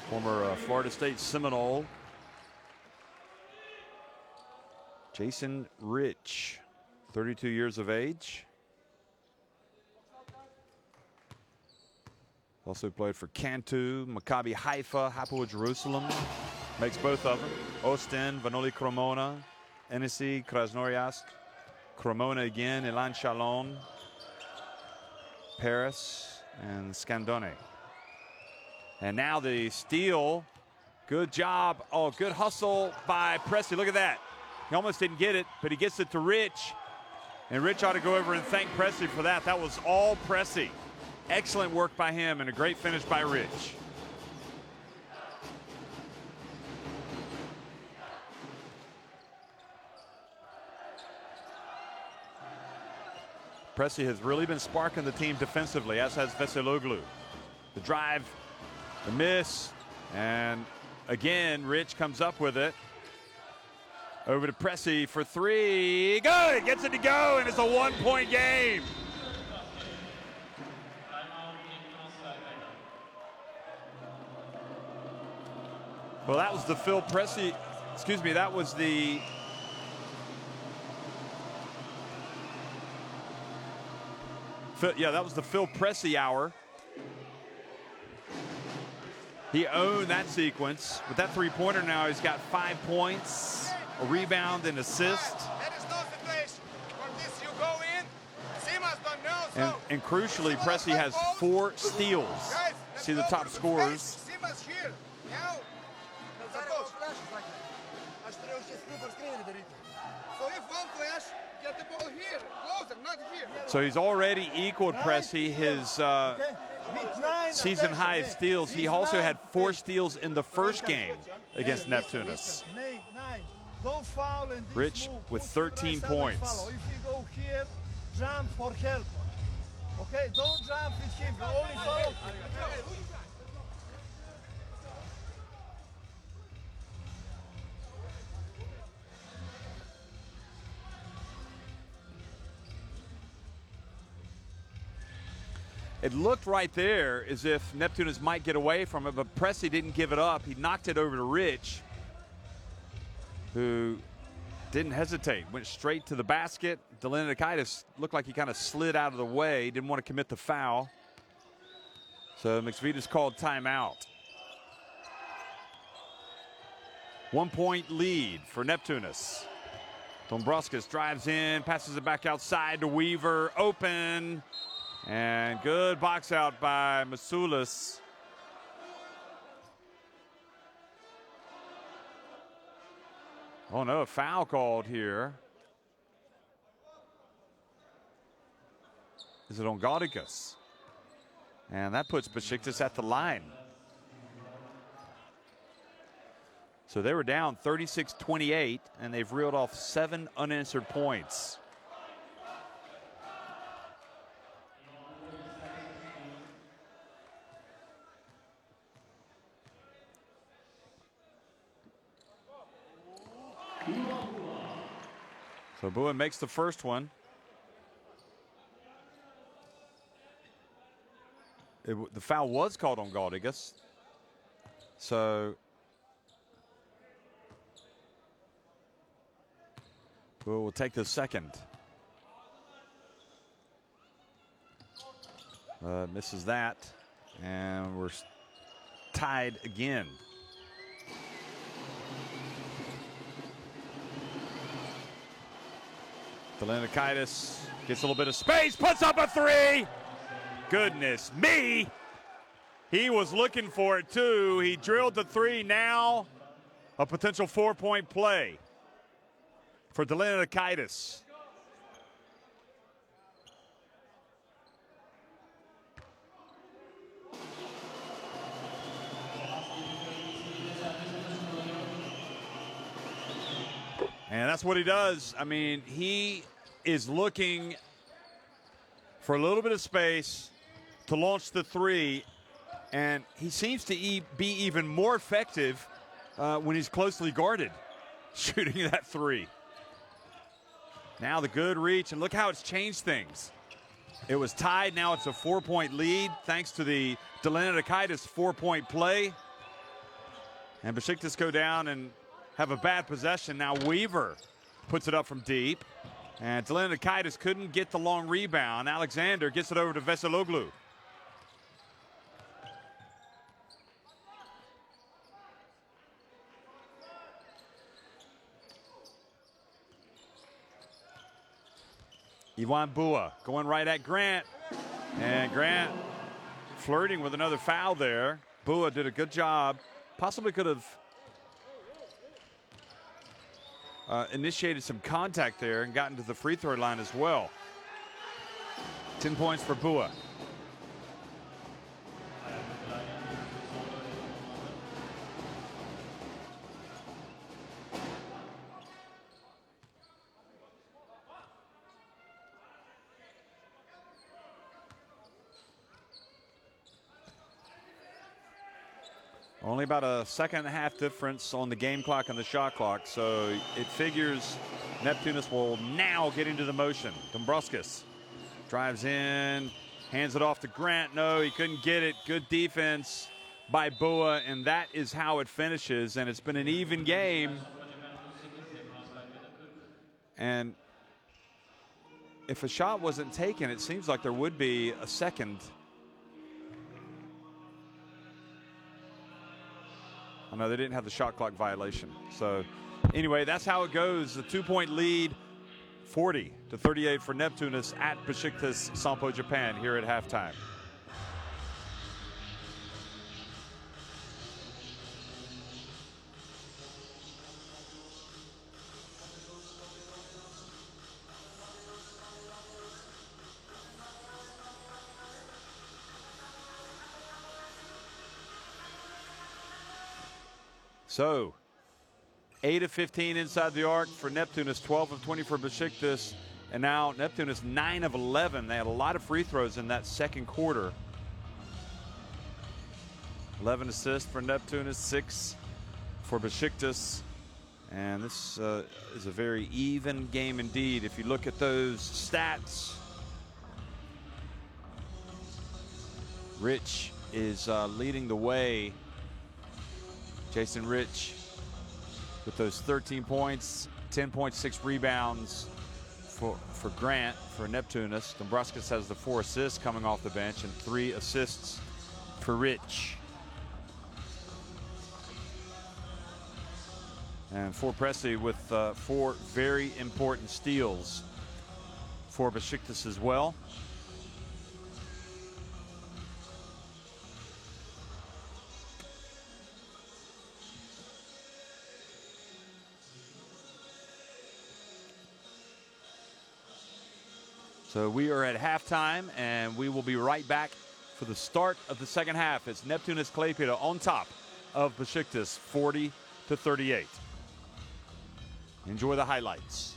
Former Florida State Seminole. Jason Rich, 32 years of age. Also played for Cantu, Maccabi Haifa, Hapoel Jerusalem. Makes both of them. Ostend, Vanoli Cremona, Annecy, Krasnoyarsk, Cremona again, Elan Chalon, Paris, and Scandone. And now the steal. Good job. Oh, good hustle by Pressey. Look at that. He almost didn't get it, but he gets it to Rich. And Rich ought to go over and thank Pressey for that. That was all Pressey. Excellent work by him and a great finish by Rich. Pressey has really been sparking the team defensively, as has Veseloglu. The drive, the miss, and again, Rich comes up with it. Over to Pressey for three. Good, gets it to go, and it's a one-point game. Well, that was the Phil Pressey, excuse me, that was the that was the Phil Pressey hour. He owned that sequence. With that three-pointer now, he's got 5 points, a rebound, and assist. And crucially, Pressey has 4 steals. See the top scorers. So he's already equaled Pressey, his season high of steals. He also had 4 steals in the first game against Neptunas. Rich with 13 points. If you go here, jump for help. Okay, don't jump with him. Only follow. It looked right there as if Neptunas might get away from it, but Pressey didn't give it up. He knocked it over to Rich, who didn't hesitate, went straight to the basket. Delinikaitis looked like he kind of slid out of the way, didn't want to commit the foul. So McSvitas called timeout. 1 point lead for Neptunas. Dombrovskis drives in, passes it back outside to Weaver, open, and good box out by Masulis. Oh no, a foul called here. Is it on Gaudikas? And that puts Besiktas at the line. So they were down 36-28, and they've reeled off 7 unanswered points. So Bua makes the first one. The foul was called on Gaudigas. So Bua will take the second. Misses that, and we're tied again. Delinikaitis gets a little bit of space, puts up a three. Goodness me. He was looking for it too. He drilled the three. Now a potential 4-point play for Delinikaitis. And that's what he does. I mean, he is looking for a little bit of space to launch the three, and he seems to be even more effective when he's closely guarded, shooting that three. Now the good reach, and look how it's changed things. It was tied, now it's a 4-point lead thanks to the Delinikaitis 4-point play. And Besiktas go down and have a bad possession. Now Weaver puts it up from deep, and Delinikaitis couldn't get the long rebound. Alexander gets it over to Veseloglu. Ivan Bua going right at Grant, and Grant flirting with another foul there. Bua did a good job, possibly could have initiated some contact there and gotten to the free throw line as well. 10 points for Bua. Only about a second and a half difference on the game clock and the shot clock, so it figures Neptunas will now get into the motion. Dombrovskis drives in, hands it off to Grant. No, he couldn't get it. Good defense by Bua, and that is how it finishes, and it's been an even game. And if a shot wasn't taken, it seems like there would be a second. I know they didn't have the shot clock violation. So anyway, that's how it goes. The 2-point lead, 40-38 for Neptunas at Besiktas Sompo, Japan, here at halftime. So 8 of 15 inside the arc for Neptunas, 12 of 20 for Besiktas, and now Neptunas 9 of 11. They had a lot of free throws in that second quarter. 11 assists for Neptunas, 6 for Besiktas, and this is a very even game indeed. If you look at those stats, Rich is leading the way. Jason Rich with those 13 points, 10.6 rebounds for Grant, for Neptunas. Dombrovskis has the 4 assists coming off the bench and 3 assists for Rich. And for Pressey with 4 very important steals for Besiktas as well. So we are at halftime, and we will be right back for the start of the second half. It's Neptunas Klaipeda on top of Besiktas, 40-38. Enjoy the highlights.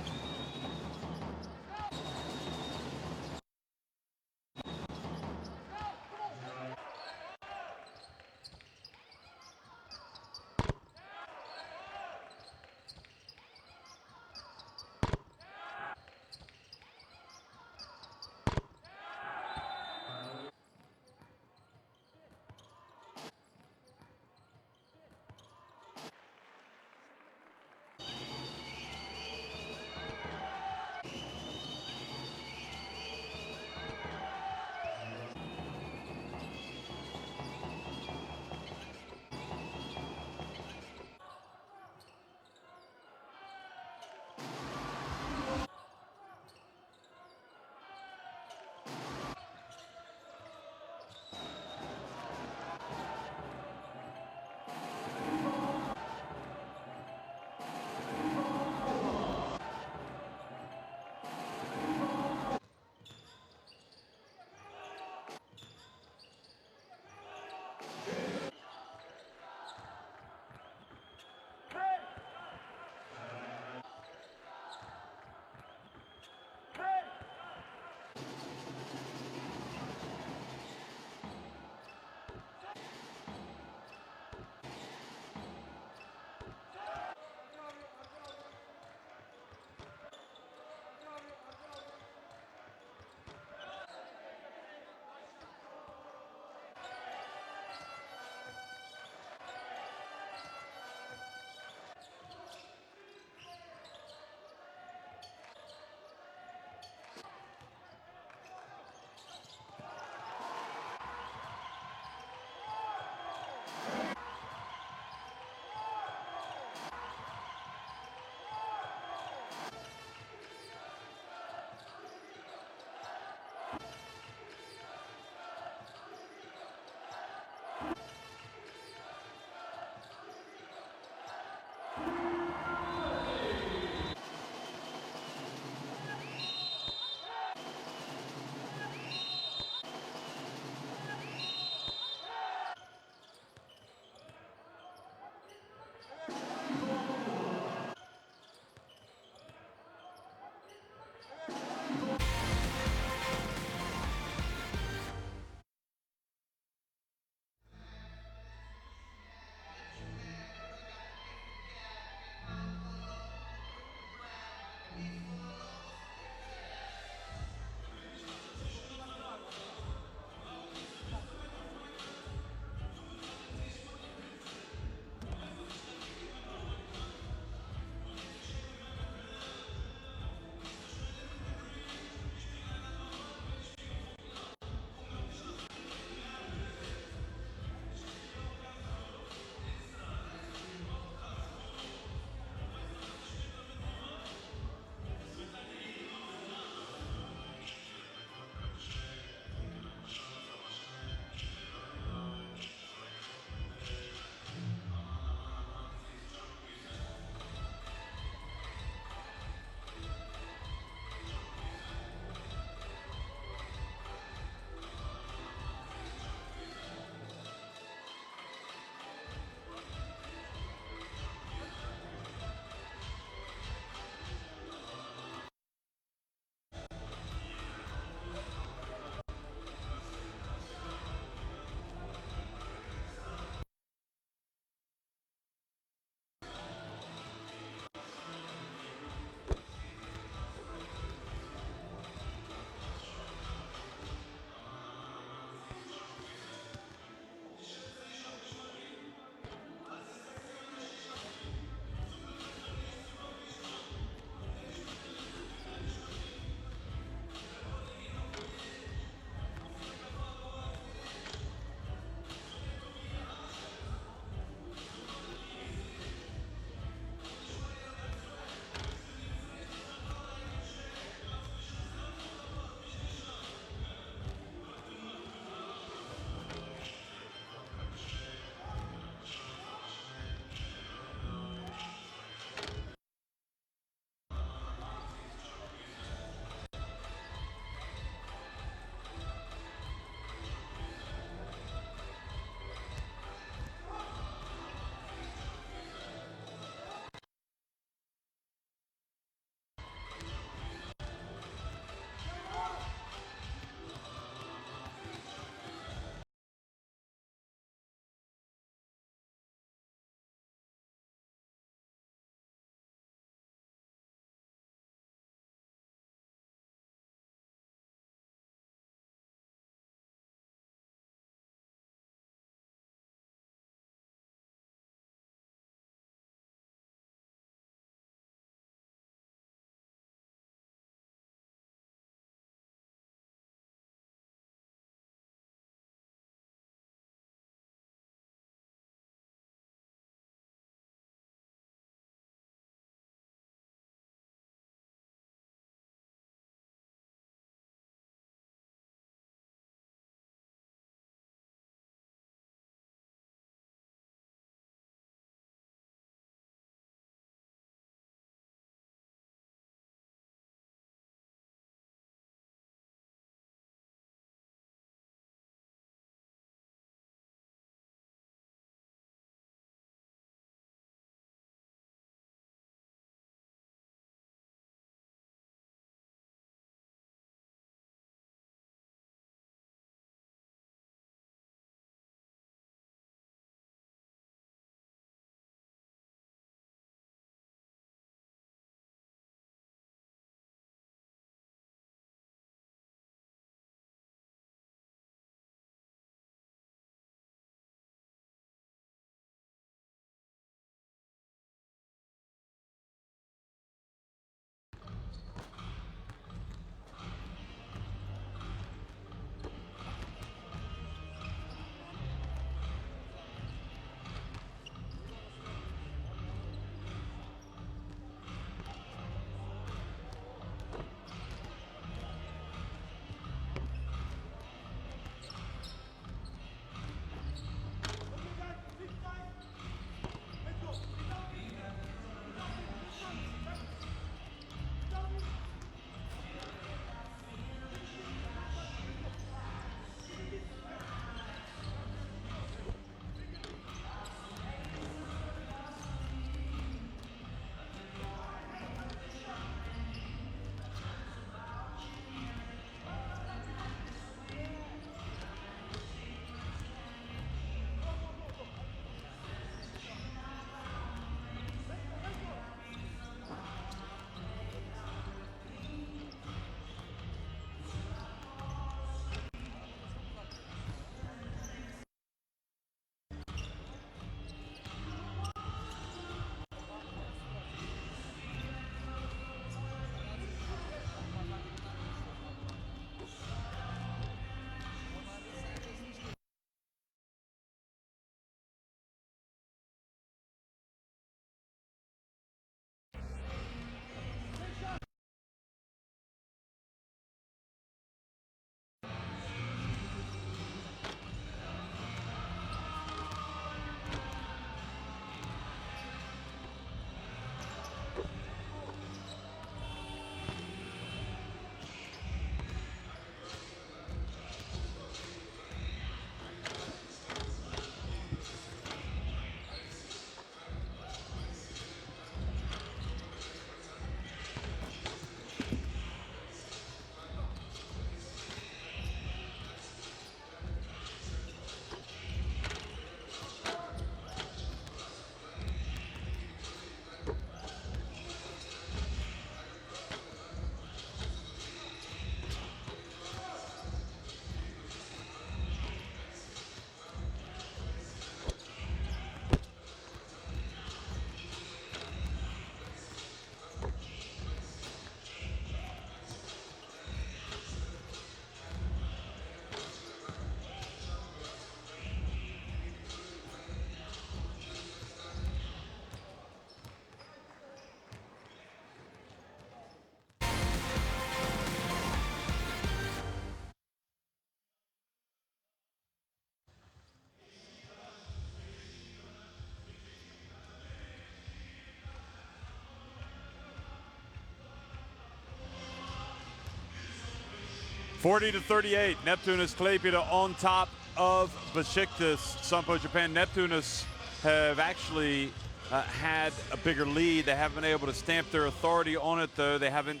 40-38, Neptunas Klaipeda on top of Besiktas Sompo Japan. Neptunas have actually had a bigger lead. They haven't been able to stamp their authority on it, though. They haven't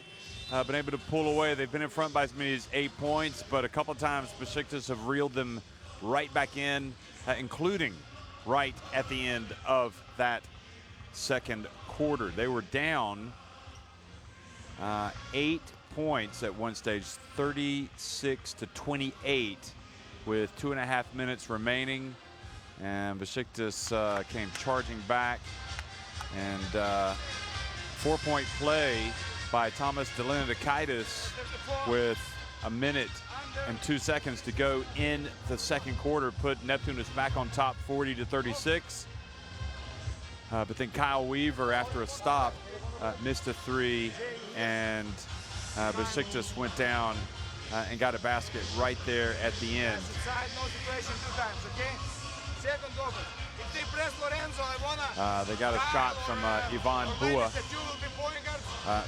been able to pull away. They've been in front by as many as 8 points, but a couple times Besiktas have reeled them right back in, including right at the end of that second quarter. They were down 8 points at one stage, 36-28, with 2.5 minutes remaining. And Besiktas came charging back, and 4-point play by Thomas Delinakaitis with 1 minute and 2 seconds to go in the second quarter put Neptunas back on top 40-36. But then Kyle Weaver, after a stop, missed a three, and Besiktas went down and got a basket right there at the end. They got a shot from Ivan Bua.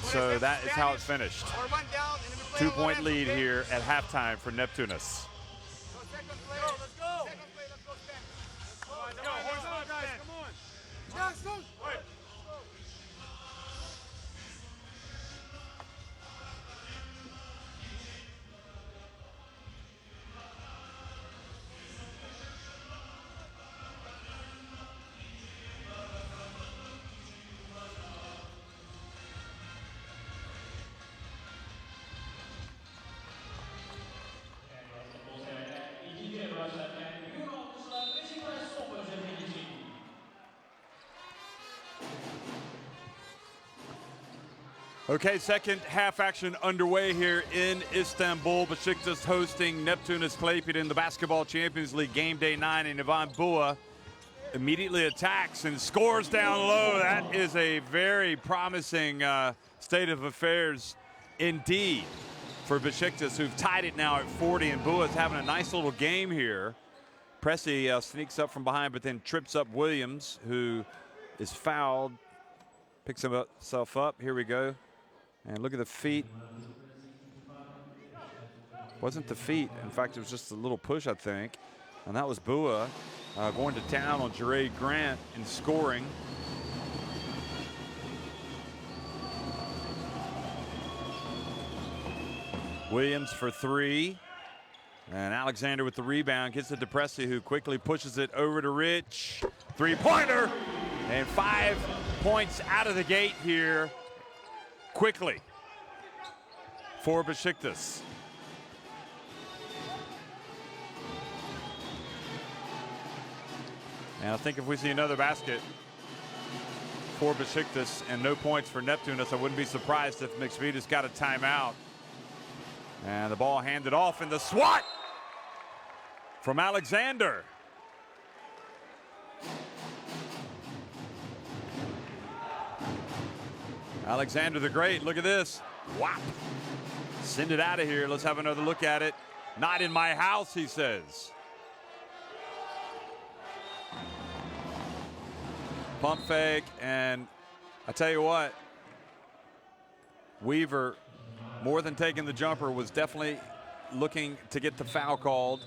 So that is how it finished. 2-point lead here at halftime for Neptunas. Okay, second half action underway here in Istanbul. Besiktas hosting Neptunas Klaipeda in the Basketball Champions League Game Day 9, and Ivan Bua immediately attacks and scores down low. That is a very promising state of affairs indeed for Besiktas, who've tied it now at 40, and Bua's having a nice little game here. Pressy sneaks up from behind, but then trips up Williams, who is fouled, picks himself up. Here we go. And look at the feet. Wasn't the feet. In fact, it was just a little push, I think. And that was Bua going to town on Jared Grant in scoring. Williams for three. And Alexander with the rebound gets it to Pressy, who quickly pushes it over to Rich. Three-pointer. And 5 points out of the gate here quickly for Besiktas. And I think if we see another basket for Besiktas and no points for Neptunas, I wouldn't be surprised if McSveda's got a timeout. And the ball handed off in the swat from Alexander. Alexander the Great, look at this. Whop. Send it out of here. Let's have another look at it. Not in my house, he says. Pump fake, and I tell you what, Weaver, more than taking the jumper, was definitely looking to get the foul called,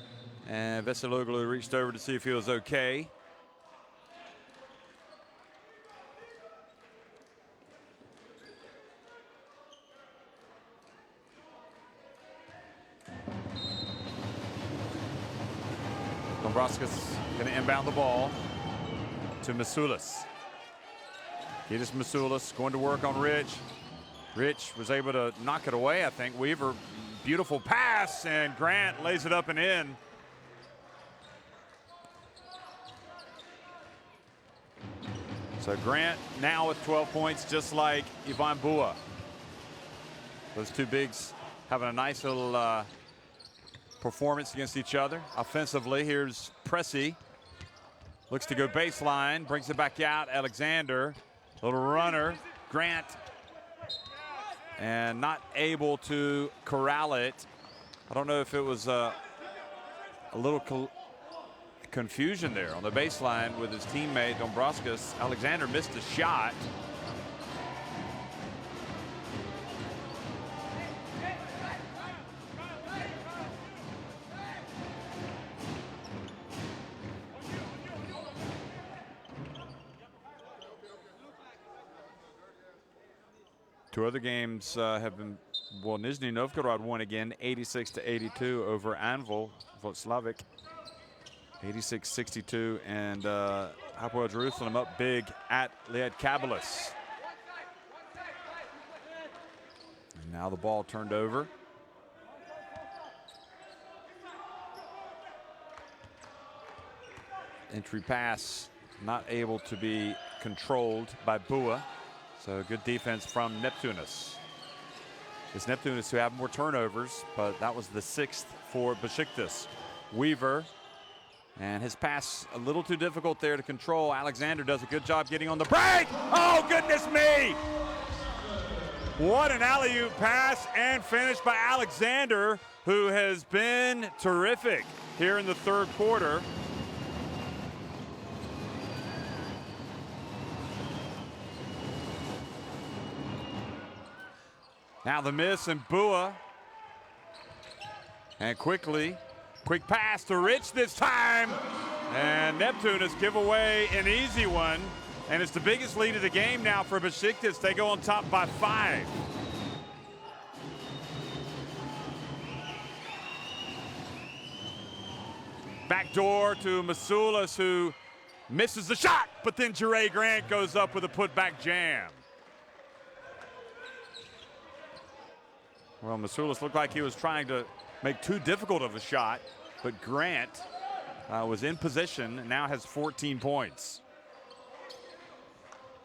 and Veseloglu reached over to see if he was okay. Dombrovskis going to inbound the ball to Masulis. Gitas Masulis going to work on Rich. Rich was able to knock it away, I think. Weaver, beautiful pass, and Grant lays it up and in. So Grant now with 12 points, just like Ivan Bua. Those two bigs having a nice little performance against each other. Offensively, here's Pressy. Looks to go baseline, brings it back out. Alexander, little runner. Grant, and not able to corral it. I don't know if it was a little confusion there on the baseline with his teammate Dombrovskis. Alexander missed a shot. Two other games have been, well, Nizhny Novgorod won again, 86-82 over Anvil, Vltavik. 86-62, and Hapoel Jerusalem up big at Lietkabelis. And now the ball turned over. Entry pass not able to be controlled by Bua. So good defense from Neptunas. It's Neptunas who have more turnovers, but that was the 6th for Besiktas. Weaver, and his pass a little too difficult there to control. Alexander does a good job getting on the break. Oh, goodness me! What an alley-oop pass and finish by Alexander, who has been terrific here in the third quarter. Now the miss and Bua. And quickly, quick pass to Rich this time. And Neptunas give away an easy one. And it's the biggest lead of the game now for Besiktas. They go on top by 5. Back door to Masulas, who misses the shot, but then Jure Grant goes up with a putback jam. Well, Masulas looked like he was trying to make too difficult of a shot, but Grant was in position and now has 14 points.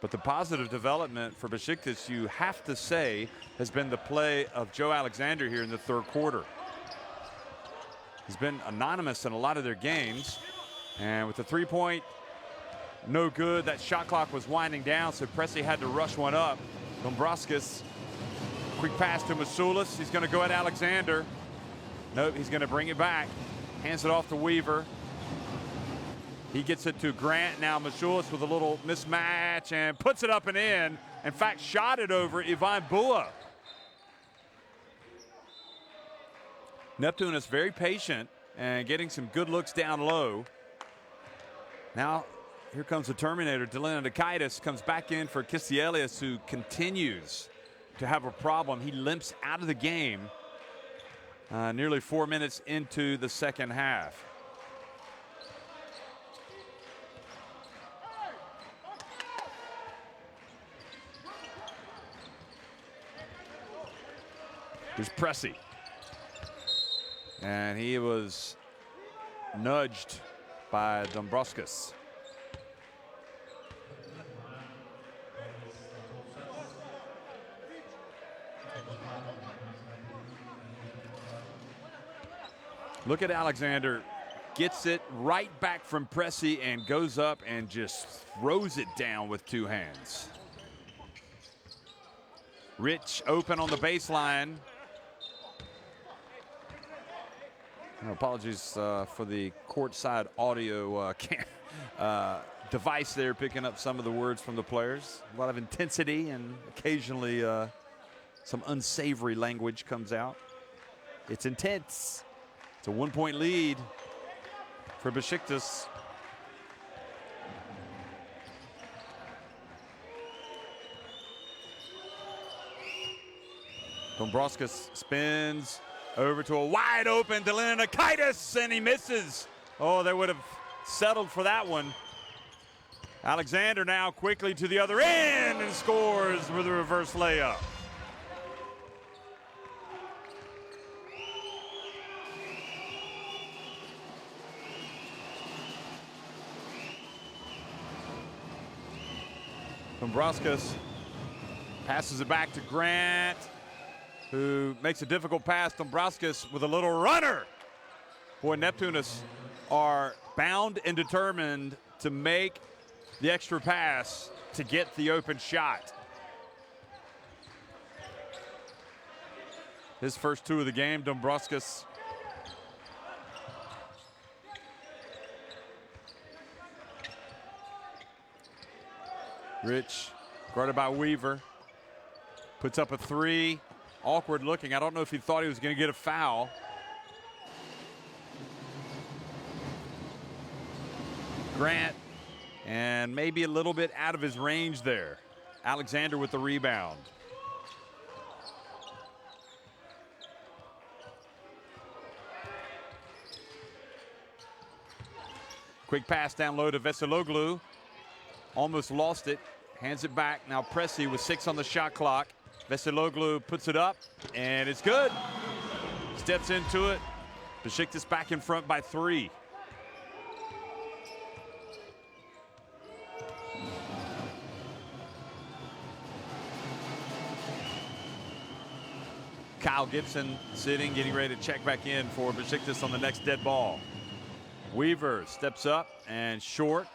But the positive development for Besiktas, you have to say, has been the play of Joe Alexander here in the third quarter. He's been anonymous in a lot of their games, and with the 3-point, no good. That shot clock was winding down, so Pressy had to rush one up. Dombrovskis, quick pass to Masulas. He's going to go at Alexander. Nope, he's going to bring it back. Hands it off to Weaver. He gets it to Grant. Now Masulas with a little mismatch and puts it up and in. In fact, shot it over Ivan Bua. Neptunas very patient and getting some good looks down low. Now here comes the Terminator. Delinikaitis comes back in for Kisielius, who continues to have a problem. He limps out of the game nearly 4 minutes into the second half. Here's Pressy. And he was nudged by Dombrovskis. Look at Alexander, gets it right back from Pressy and goes up and just throws it down with 2 hands. Rich open on the baseline. Apologies for the courtside audio device there, picking up some of the words from the players. A lot of intensity and occasionally some unsavory language comes out. It's intense. It's a 1-point lead for Besiktas. Dombrovskis spins over to a wide open Delinikaitis, and he misses. Oh, they would have settled for that one. Alexander now quickly to the other end and scores with a reverse layup. Dombrovskis passes it back to Grant, who makes a difficult pass. Dombrovskis with a little runner. Boy, Neptunas are bound and determined to make the extra pass to get the open shot. His first 2 of the game, Dombrovskis. Rich, guarded by Weaver, puts up a 3. Awkward looking. I don't know if he thought he was going to get a foul. Grant, and maybe a little bit out of his range there. Alexander with the rebound. Quick pass down low to Veseloglu. Almost lost it. Hands it back. Now Pressey with 6 on the shot clock. Veseloglu puts it up, and it's good. Steps into it. Besiktas back in front by 3. Kyle Gibson sitting, getting ready to check back in for Besiktas on the next dead ball. Weaver steps up and short.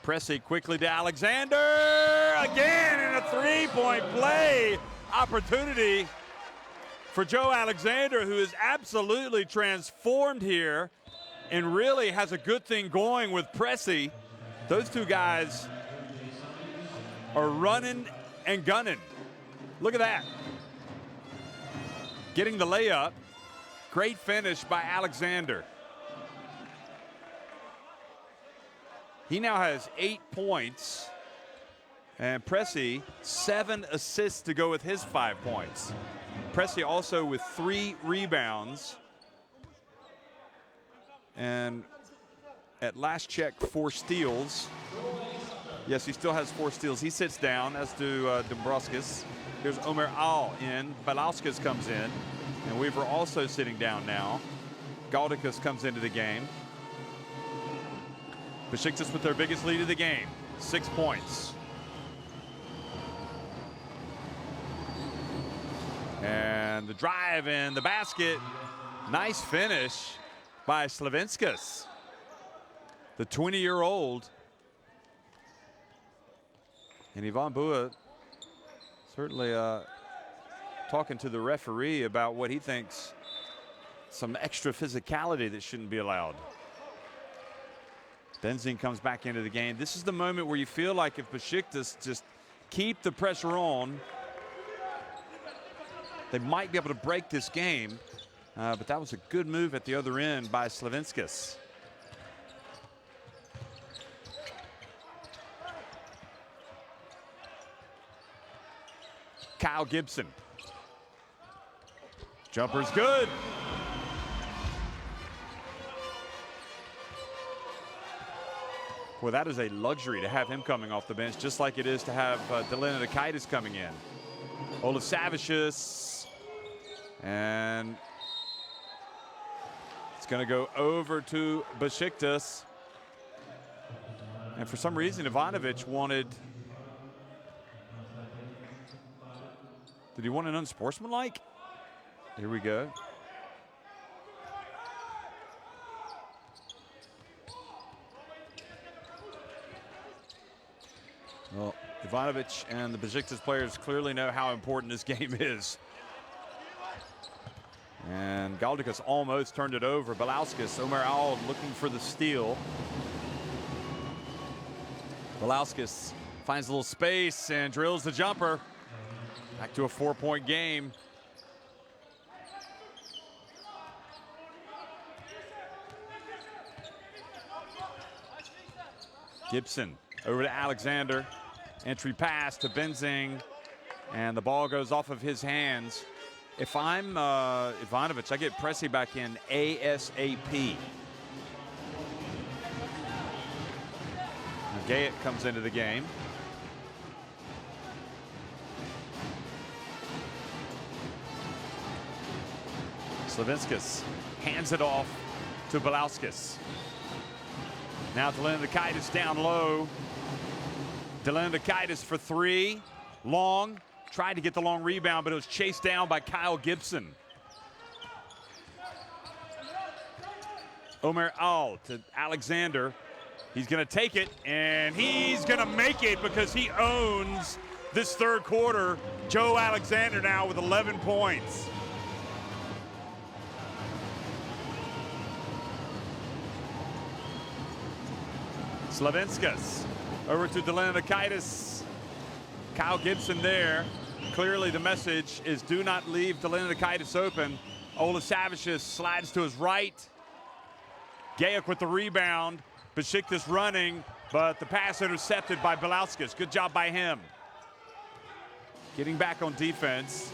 Pressey quickly to Alexander. Again in a 3-point play opportunity for Joe Alexander, who is absolutely transformed here and really has a good thing going with Pressey. Those two guys are running and gunning. Look at that. Getting the layup. Great finish by Alexander. He now has 8 points. And Pressey, 7 assists to go with his 5 points. Pressey also with 3 rebounds. And at last check, 4 steals. Yes, he still has 4 steals. He sits down, as do Dombrovskis. Here's Omer Al in. Balauskas comes in. And Weaver also sitting down now. Galdikas comes into the game. Besiktas with their biggest lead of the game. 6 points. And the drive in the basket. Nice finish by Slavinskas, the 20-year-old. And Ivan Bua certainly talking to the referee about what he thinks some extra physicality that shouldn't be allowed. Benzing comes back into the game. This is the moment where you feel like if Besiktas just keep the pressure on, they might be able to break this game. But that was a good move at the other end by Slavinskas. Kyle Gibson. Jumper's good. Well, that is a luxury to have him coming off the bench, just like it is to have Delinikaitis coming in. Olasavicius. And it's going to go over to Besiktas. And for some reason, Ivanovic wanted... Did he want an unsportsmanlike? Here we go. Well, Ivanovic and the Besiktas players clearly know how important this game is. And Galdikas almost turned it over. Balauskas, Omer Al looking for the steal. Balauskas finds a little space and drills the jumper. Back to a 4-point game. Gibson over to Alexander. Entry pass to Benzing. And the ball goes off of his hands. If I'm Ivanovic, I get Pressey back in ASAP. Gayet comes into the game. Slavinskas hands it off to Balauskas. Now Delinikaitis down low. Delinikaitis for 3. Long. Tried to get the long rebound, but it was chased down by Kyle Gibson. Omer Al to Alexander. He's going to take it, and he's going to make it because he owns this third quarter. Joe Alexander now with 11 points. Slavinskas over to Delinikaitis. Kyle Gibson there. Clearly the message is do not leave Delinikaitis open. Olasavicius slides to his right. Gayek with the rebound. Besiktas running, but the pass intercepted by Balauskas. Good job by him. Getting back on defense.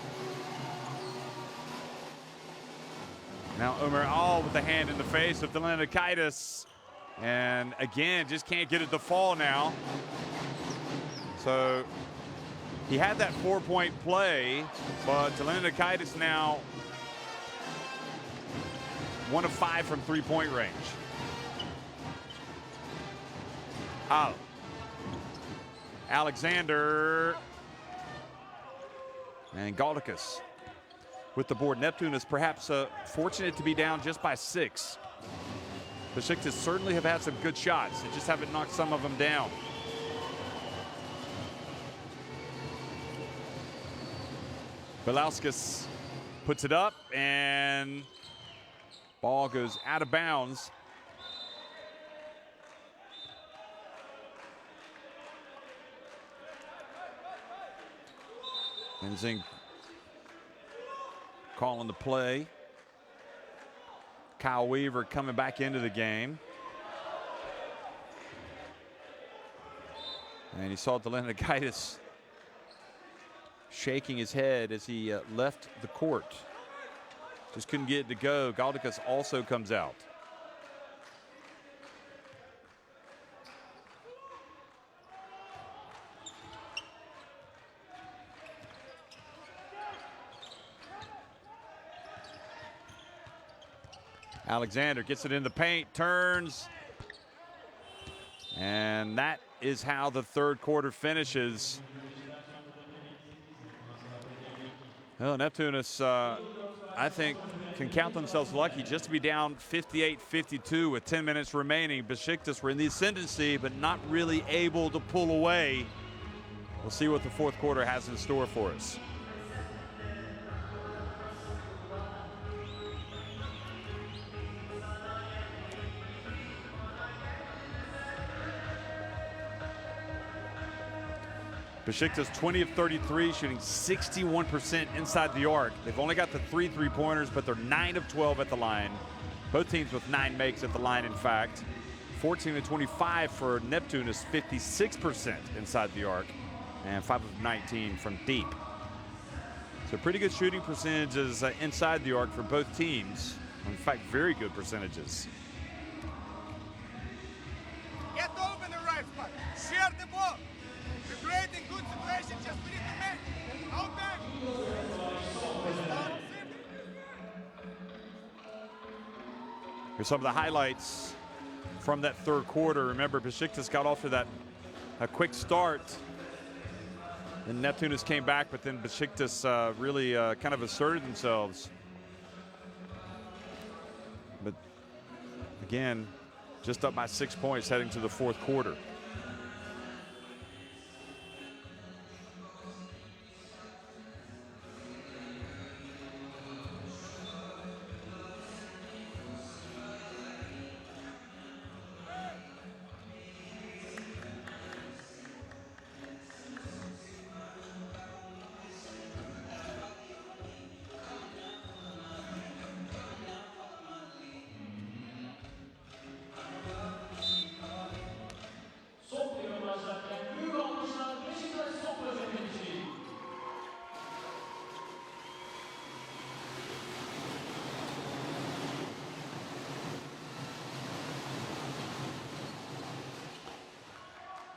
Now Omer all with the hand in the face of Delanakaitis. And again, just can't get it to fall now. So he had that 4-point play, but Delanakaitis now 1 of 5 from 3-point range. Out. Alexander and Galdicus with the board. Neptunas perhaps fortunate to be down just by 6. Besiktas certainly have had some good shots. They just haven't knocked some of them down. Belauskas puts it up, and ball goes out of bounds. Enzing calling the play. Kyle Weaver coming back into the game. And he saw Delanakaitis shaking his head as he left the court. Just couldn't get it to go. Galdicus also comes out. Alexander gets it in the paint, turns, and that is how the third quarter finishes. Well, Neptunas, I think, can count themselves lucky just to be down 58-52 with 10 minutes remaining. Besiktas were in the ascendancy, but not really able to pull away. We'll see what the fourth quarter has in store for us. Besiktas 20 of 33, shooting 61% inside the arc. They've only got the 3 3-pointers, but they're 9 of 12 at the line. Both teams with 9 makes at the line, in fact. 14 of 25 for Neptunas, 56% inside the arc, and 5 of 19 from deep. So pretty good shooting percentages inside the arc for both teams. In fact, very good percentages. Get open the right spot. Share the ball. Creating good situation, just we need to make. Out there. Here's some of the highlights from that third quarter. Remember, Besiktas got off to that quick start. And Neptunas came back, but then Besiktas really kind of asserted themselves. But again, just up by 6 points heading to the fourth quarter.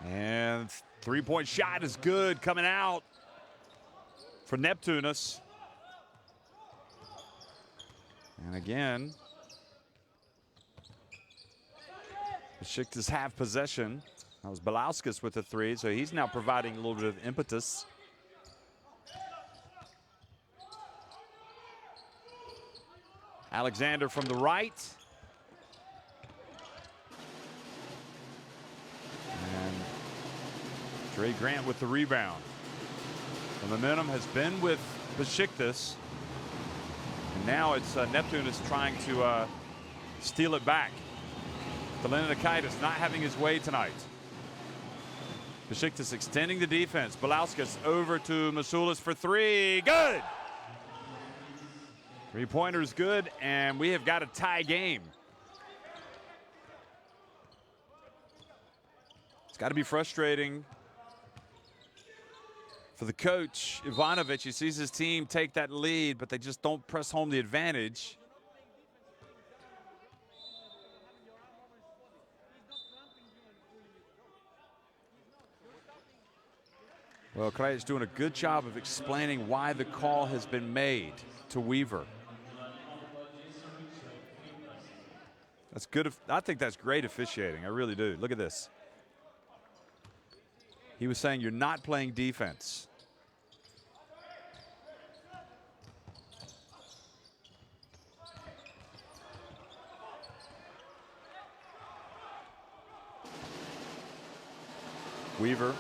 And 3-point shot is good coming out for Neptunas. And again, Besiktas have possession. That was Belauskas with the 3, so he's now providing a little bit of impetus. Alexander from the right. Trey Grant with the rebound. The momentum has been with Besiktas. And now it's Neptunas trying to steal it back. Delanakaitis not having his way tonight. Besiktas extending the defense. Belauskas over to Masulis for 3. Good! 3-pointer is good, and we have got a tie game. It's got to be frustrating for the coach, Ivanovic. He sees his team take that lead, but they just don't press home the advantage. Well, Krejci's doing a good job of explaining why the call has been made to Weaver. That's good. I think that's great officiating. I really do. Look at this. He was saying you're not playing defense. Weaver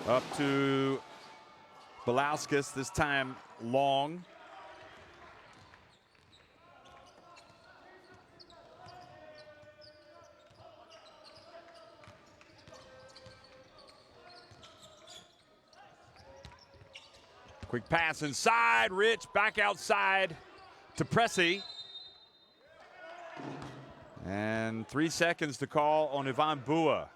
up to Belauskas, this time long. Quick pass inside, Rich back outside to Pressey. And 3 seconds to call on Ivan Bua.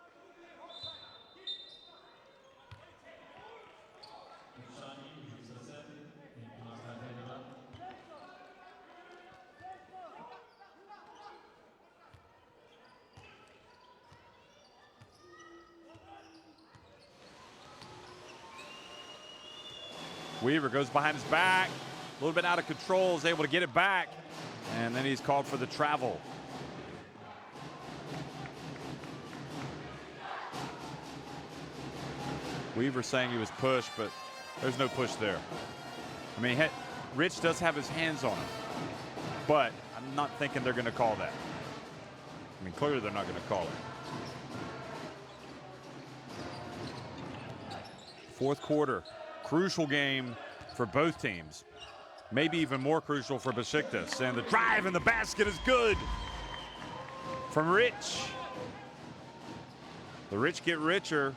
Weaver goes behind his back, a little bit out of control, is able to get it back, and then he's called for the travel. Weaver saying he was pushed, but there's no push there. I mean, Rich does have his hands on him, but I'm not thinking they're going to call that. I mean, clearly they're not going to call it. Fourth quarter. Crucial game for both teams. Maybe even more crucial for Besiktas. And the drive in the basket is good from Rich. The rich get richer.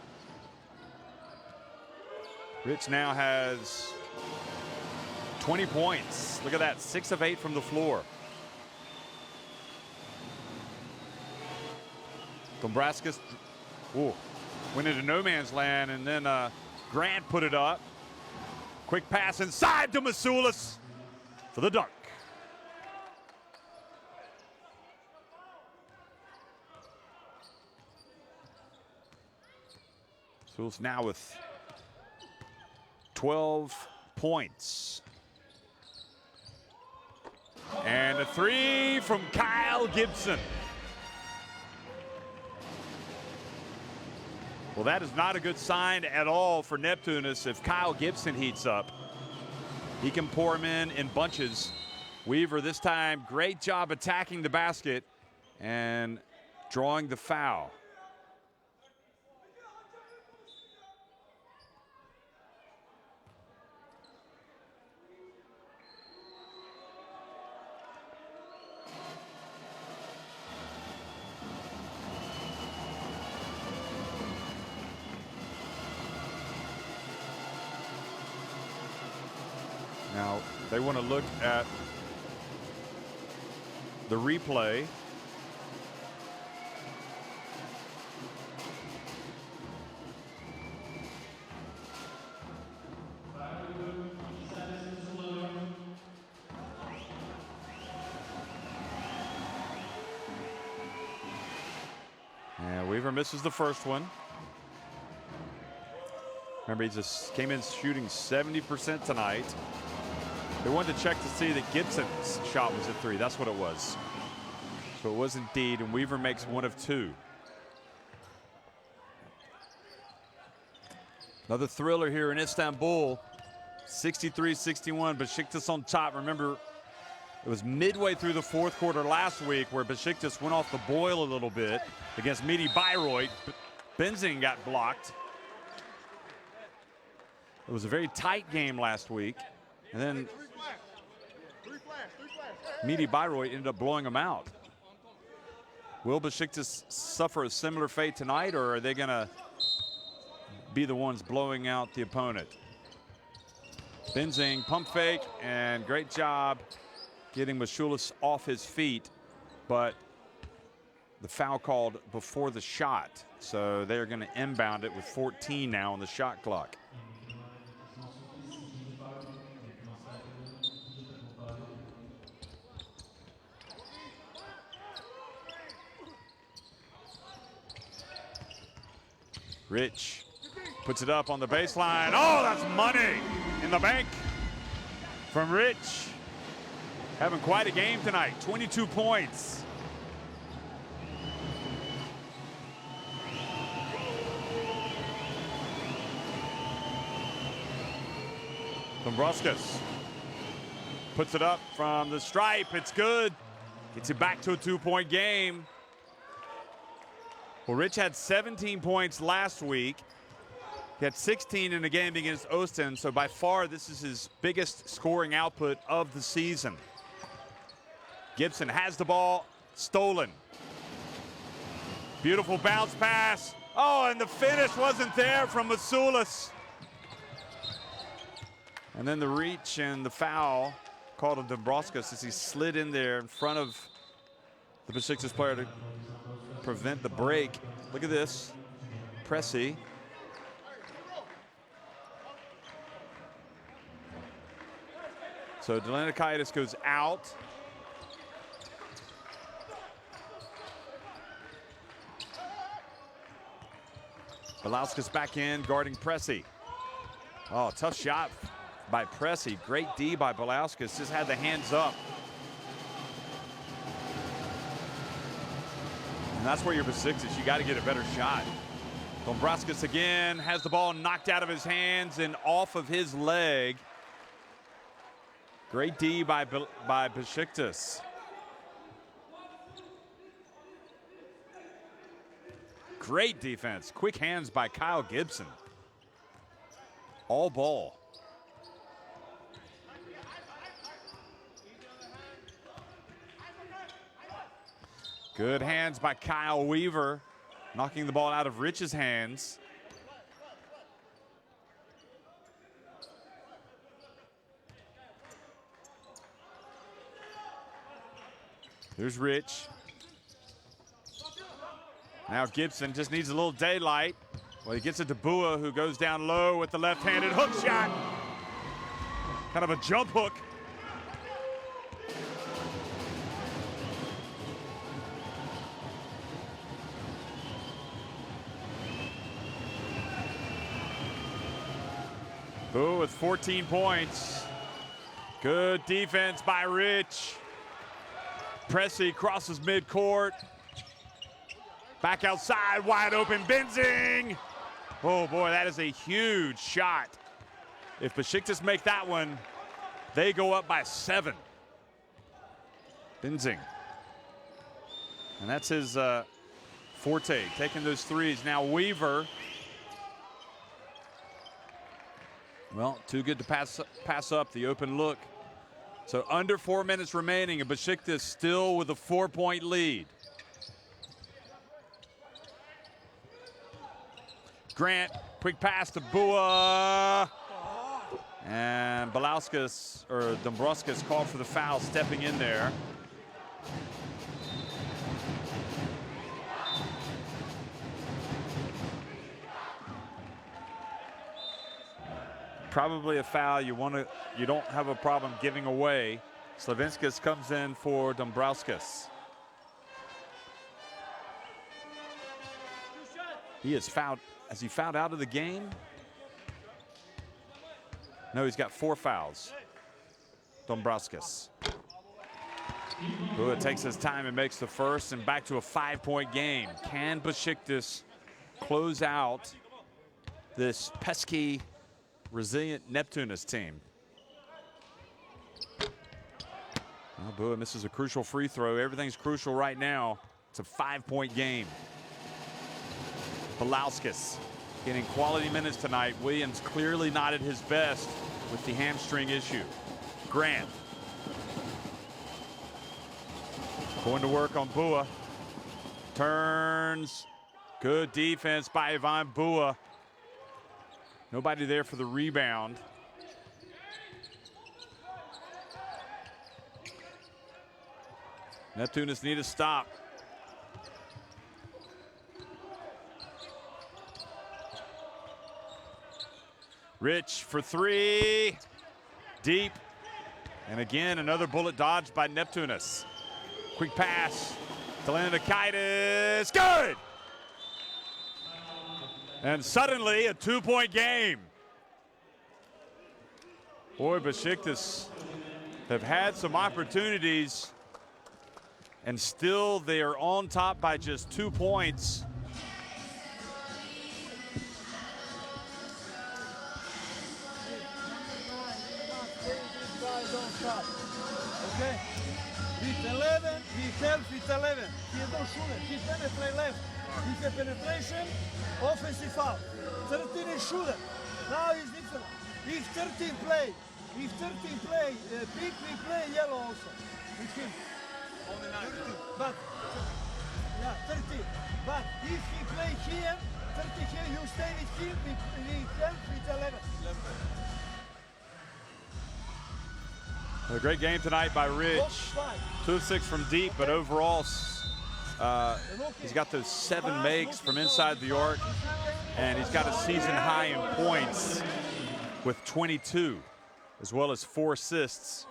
Rich now has 20 points. Look at that, 6 of 8 from the floor. Dombrovskis went into no man's land, and then Grant put it up. Quick pass inside to Masulis for the dunk. Masulis now with 12 points. And a 3 from Kyle Gibson. Well, that is not a good sign at all for Neptunas. If Kyle Gibson heats up, he can pour him in bunches. Weaver this time, great job attacking the basket and drawing the foul. Now, they want to look at the replay. And Weaver misses the first one. Remember, he just came in shooting 70% tonight. They wanted to check to see that Gibson's shot was at 3. That's what it was. So it was indeed, and Weaver makes 1 of 2. Another thriller here in Istanbul. 63-61, Besiktas on top. Remember, it was midway through the fourth quarter last week where Besiktas went off the boil a little bit against Midi Bayreuth. Benzing got blocked. It was a very tight game last week. And then Midi Bayreuth ended up blowing them out. Will Besiktas suffer a similar fate tonight, or are they going to be the ones blowing out the opponent? Benzing, pump fake, and great job getting Masulis off his feet, but the foul called before the shot. So they're going to inbound it with 14 now on the shot clock. Rich Puts it up on the baseline. Oh, that's money in the bank from Rich. Having quite a game tonight, 22 points. Dombrovskis puts it up from the stripe. It's good. Gets it back to a 2-point game. Well, Rich had 17 points last week. He had 16 in the game against Osten, so by far this is his biggest scoring output of the season. Gibson has the ball, stolen. Beautiful bounce pass. Oh, and the finish wasn't there from Masulis. And then the reach and the foul called on Dombrovskis as he slid in there in front of the Besiktas player to prevent the break. Look at this. Pressy. So Neptunas goes out. Belauskis back in, guarding Pressy. Oh, tough shot by Pressy. Great D by Belauskis. Just had the hands up. And that's where you're Besiktas. You got to get a better shot. Dombrovskis again has the ball knocked out of his hands and off of his leg. Great D by Besiktas. Great defense. Quick hands by Kyle Gibson. All ball. Good hands by Kyle Weaver, knocking the ball out of Rich's hands. There's Rich. Now Gibson just needs a little daylight. Well, he gets it to Bua, who goes down low with the left-handed hook shot. Kind of a jump hook. Bua with 14 points. Good defense by Rich. Pressy crosses midcourt. Back outside, wide open, Benzing. Oh boy, that is a huge shot. If Besiktas make that one, they go up by 7. Benzing. And that's his forte, taking those threes. Now Weaver. Well, too good to pass up the open look. So under 4 minutes remaining, and Besiktas still with a 4-point lead. Grant, quick pass to Bua. And Belauskis, or Dombrovskis, called for the foul, stepping in there. Probably a foul you don't have a problem giving away. Slavinskis comes in for Dombrovskis. He is fouled. Has he fouled out of the game? No, he's got 4 fouls. Dombrovskis. Bua takes his time and makes the first, and back to a 5-point game. Can Besiktas close out this pesky, resilient Neptunas team? Well, Bua misses a crucial free throw. Everything's crucial right now. It's a 5-point game. Belauskis getting quality minutes tonight. Williams clearly not at his best with the hamstring issue. Grant going to work on Bua. Turns. Good defense by Ivan Bua. Nobody there for the rebound. Neptunas need a stop. Rich for 3. Deep. And again, another bullet dodged by Neptunas. Quick pass to Neptunas. Good! And suddenly a 2-point game. Boy, Besiktas have had some opportunities, and still they are on top by just 2 points. Okay? With 11, he helps with 11. He don't shoot it. He penetrate left. With the penetration, offensive foul. 13 is shooter. Now it's different. If 13 play, big we play yellow also. With him. Only 9. 13. But, yeah, 13. But if he play here, 30 here, you stay with him, we help with 11. A great game tonight by Ridge. 2 of 6 from deep, but overall he's got those 7 makes from inside the arc, and he's got a season high in points with 22, as well as 4 assists.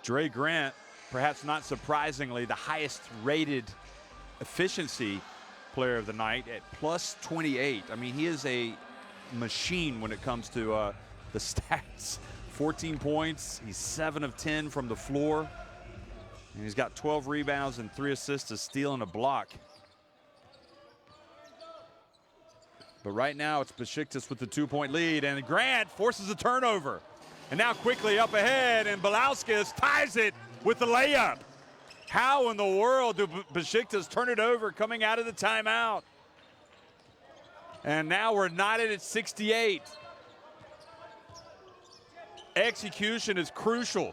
Dre Grant, perhaps not surprisingly, the highest rated efficiency player of the night at plus 28. I mean, he is a machine when it comes to the stats. 14 points, he's 7 of 10 from the floor, and he's got 12 rebounds and 3 assists, a steal and a block. But right now it's Besiktas with the 2-point lead, and Grant forces a turnover. And now quickly up ahead, and Belauskas ties it with the layup. How in the world do Besiktas turn it over coming out of the timeout? And now we're knotted at 68. Execution is crucial.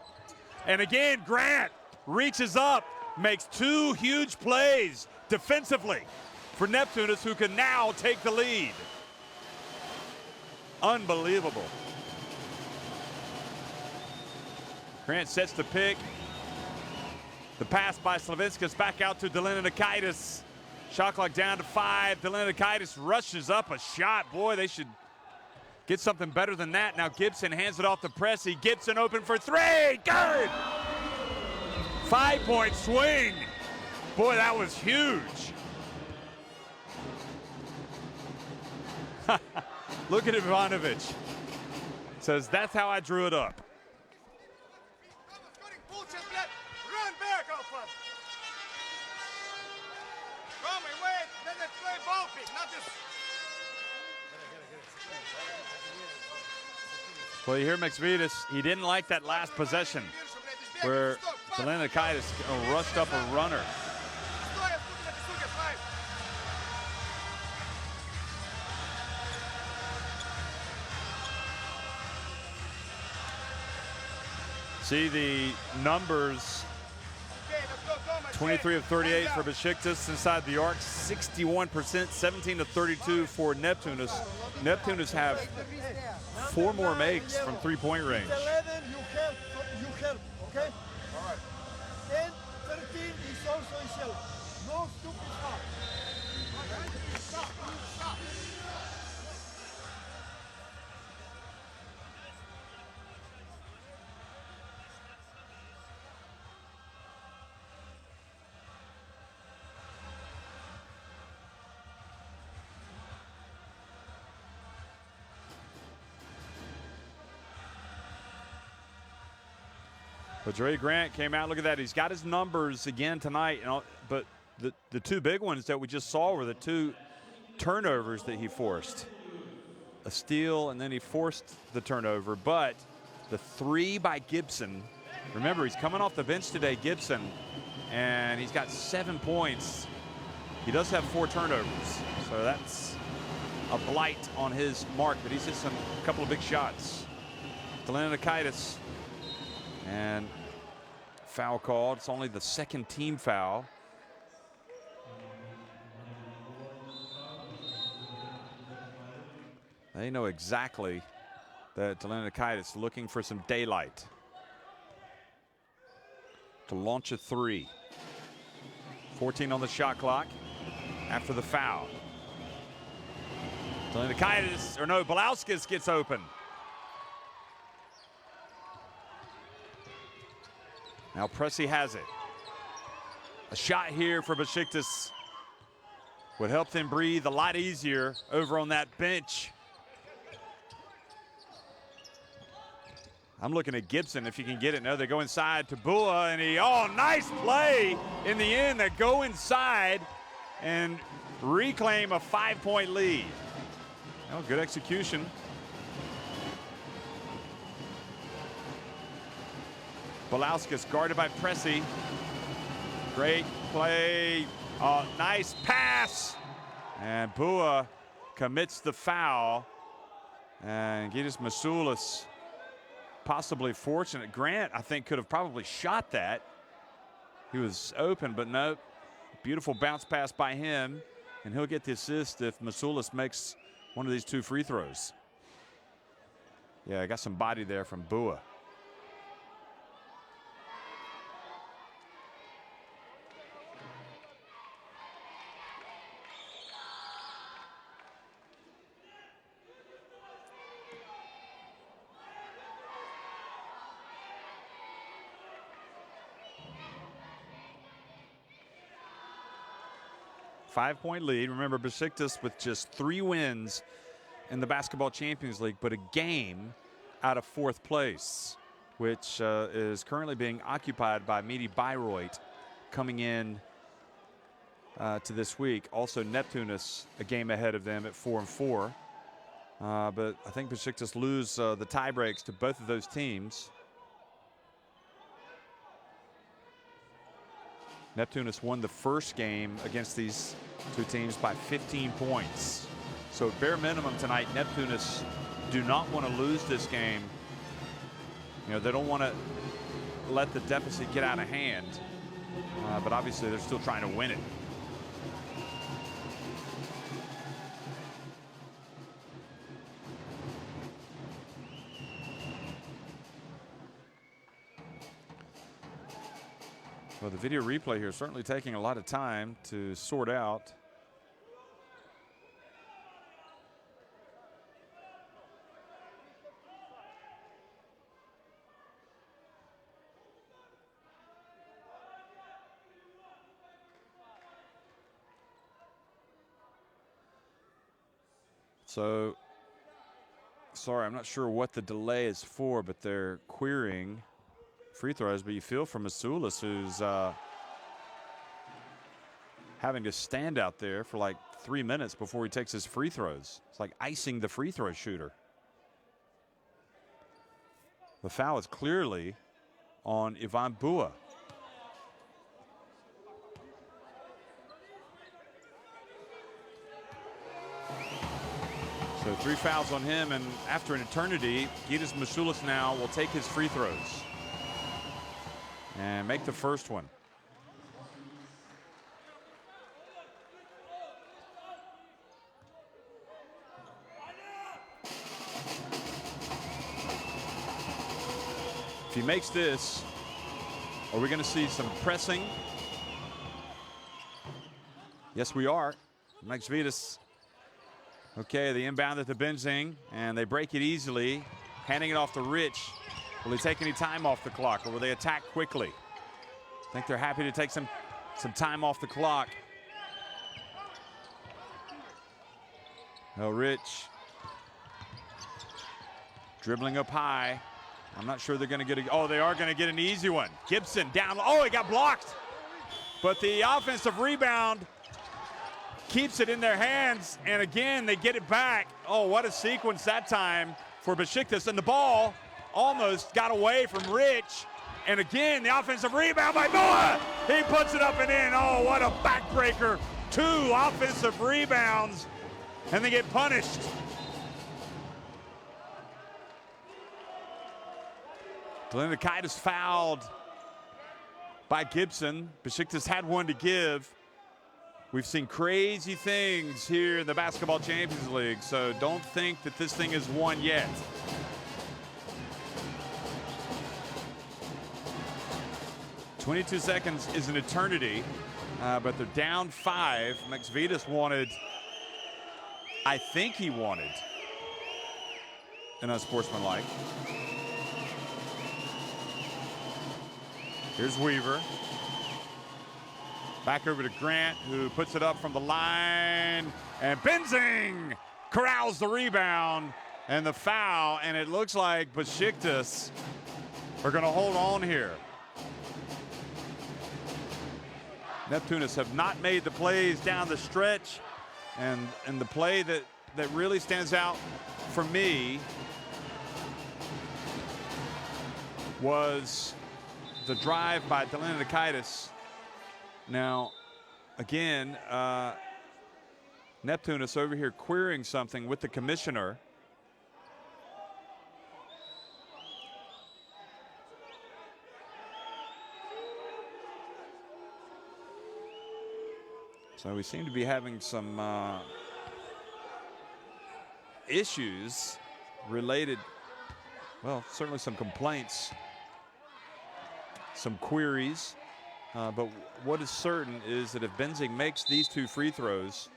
And again, Grant reaches up, makes 2 huge plays defensively for Neptunas, who can now take the lead. Unbelievable. Grant sets the pick. The pass by Slavinskas back out to Delinikaitis. Shot clock down to 5. Delinikaitis rushes up a shot. Boy, they should get something better than that. Now Gibson hands it off to Pressey. Gibson open for 3. Good! 5-point swing. Boy, that was huge. Look at Ivanovic. Says, that's how I drew it up. Run back, Alpha. Come and wait. Then they play ball pick, not this. Well, you hear Maxvidis, he didn't like that last possession where Delinikaitis rushed up a runner. See the numbers. 23 of 38 for Besiktas inside the arc, 61%, 17 of 32 for Neptunas. Neptunas have 4 more makes from 3-point range. 11, you help, okay? All right. And 13 is also is yellow. No stupid foul. Stop. But Dre Grant came out. Look at that. He's got his numbers again tonight. But the 2 big ones that we just saw were the 2 turnovers that he forced. A steal, and then he forced the turnover. But the 3 by Gibson. Remember, he's coming off the bench today, Gibson, and he's got 7 points. He does have 4 turnovers. So that's a blight on his mark. But he's hit a couple of big shots. Delinikaitis. And foul called. It's only the 2nd team foul. They know exactly that Delinikaitis looking for some daylight to launch a 3. 14 on the shot clock after the foul. Belauskas gets open. Now Pressey has it. A shot here for Besiktas. would help them breathe a lot easier over on that bench. I'm looking at Gibson if he can get it. No, they go inside to Bua, and nice play in the end. They go inside and reclaim a 5-point lead. Oh, good execution. Balauskas guarded by Pressey. Great play. Nice pass. And Bua commits the foul. And Gytis Masulis possibly fortunate. Grant, I think, could have probably shot that. He was open, but no. Beautiful bounce pass by him. And he'll get the assist if Masulis makes one of these 2 free throws. Yeah, I got some body there from Bua. Five-point lead. Remember, Besiktas with just 3 wins in the Basketball Champions League, but a game out of 4th place, which is currently being occupied by Midi Bayreuth coming in to this week. Also, Neptunas a game ahead of them at 4-4. But I think Besiktas lose the tie breaks to both of those teams. Neptunas won the first game against these 2 teams by 15 points. So at bare minimum tonight, Neptunas do not want to lose this game. You know, they don't want to let the deficit get out of hand. But obviously they're still trying to win it. Well, the video replay here is certainly taking a lot of time to sort out. So, sorry, I'm not sure what the delay is for, but they're querying free throws, but you feel for Masulis, who's having to stand out there for like 3 minutes before he takes his free throws. It's like icing the free throw shooter. The foul is clearly on Ivan Bua. So 3 fouls on him, and after an eternity, Gytis Masulis now will take his free throws and make the first one. If he makes this, are we going to see some pressing? Yes, we are. Max Vitas. Okay, the inbound at the Benzing, and they break it easily, handing it off to Rich. Will he take any time off the clock, or will they attack quickly? I think they're happy to take some time off the clock. Oh, Rich dribbling up high. I'm not sure they're going to get they are going to get an easy one. Gibson down. Oh, he got blocked. But the offensive rebound keeps it in their hands, and again, they get it back. Oh, what a sequence that time for Besiktas, and the ball almost got away from Rich. And again, the offensive rebound by Bua. He puts it up and in. Oh, what a backbreaker. 2 offensive rebounds, and they get punished. Glenakaitis fouled by Gibson. Besiktas had one to give. We've seen crazy things here in the Basketball Champions League, so don't think that this thing is won yet. "22 seconds is an eternity, but they're down 5. Max Vitas wanted, I think he wanted, an unsportsmanlike. Here's Weaver. Back over to Grant, who puts it up from the line. And Benzing corrals the rebound and the foul. And it looks like Besiktas are going to hold on here. Neptunas have not made the plays down the stretch. And the play that really stands out for me was the drive by Neptunas. Now, again, Neptunas over here querying something with the commissioner. So we seem to be having some issues related, well, certainly some complaints, some queries. But what is certain is that if Benzing makes these 2 free throws,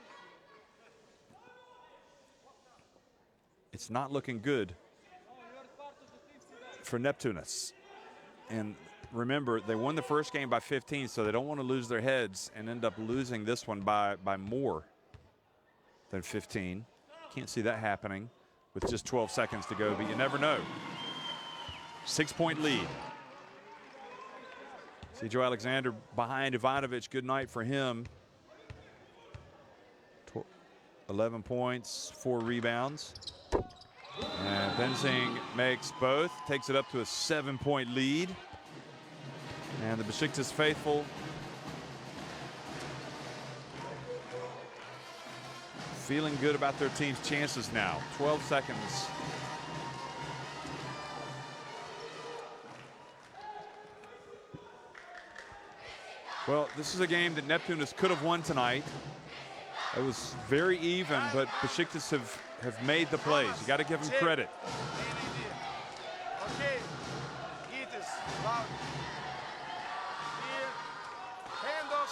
it's not looking good for Neptunas. And remember, they won the first game by 15, so they don't want to lose their heads and end up losing this one by more than 15. Can't see that happening with just 12 seconds to go, but you never know. 6-point lead. See Joe Alexander behind Ivanovic. Good night for him. 11 points, 4 rebounds. And Benzing makes both, takes it up to a 7-point lead. And the Besiktas faithful feeling good about their team's chances now. 12 seconds. Well, this is a game that Neptunas could have won tonight. It was very even, but Besiktas have made the plays. You got to give them credit. Okay, it is loud. Here,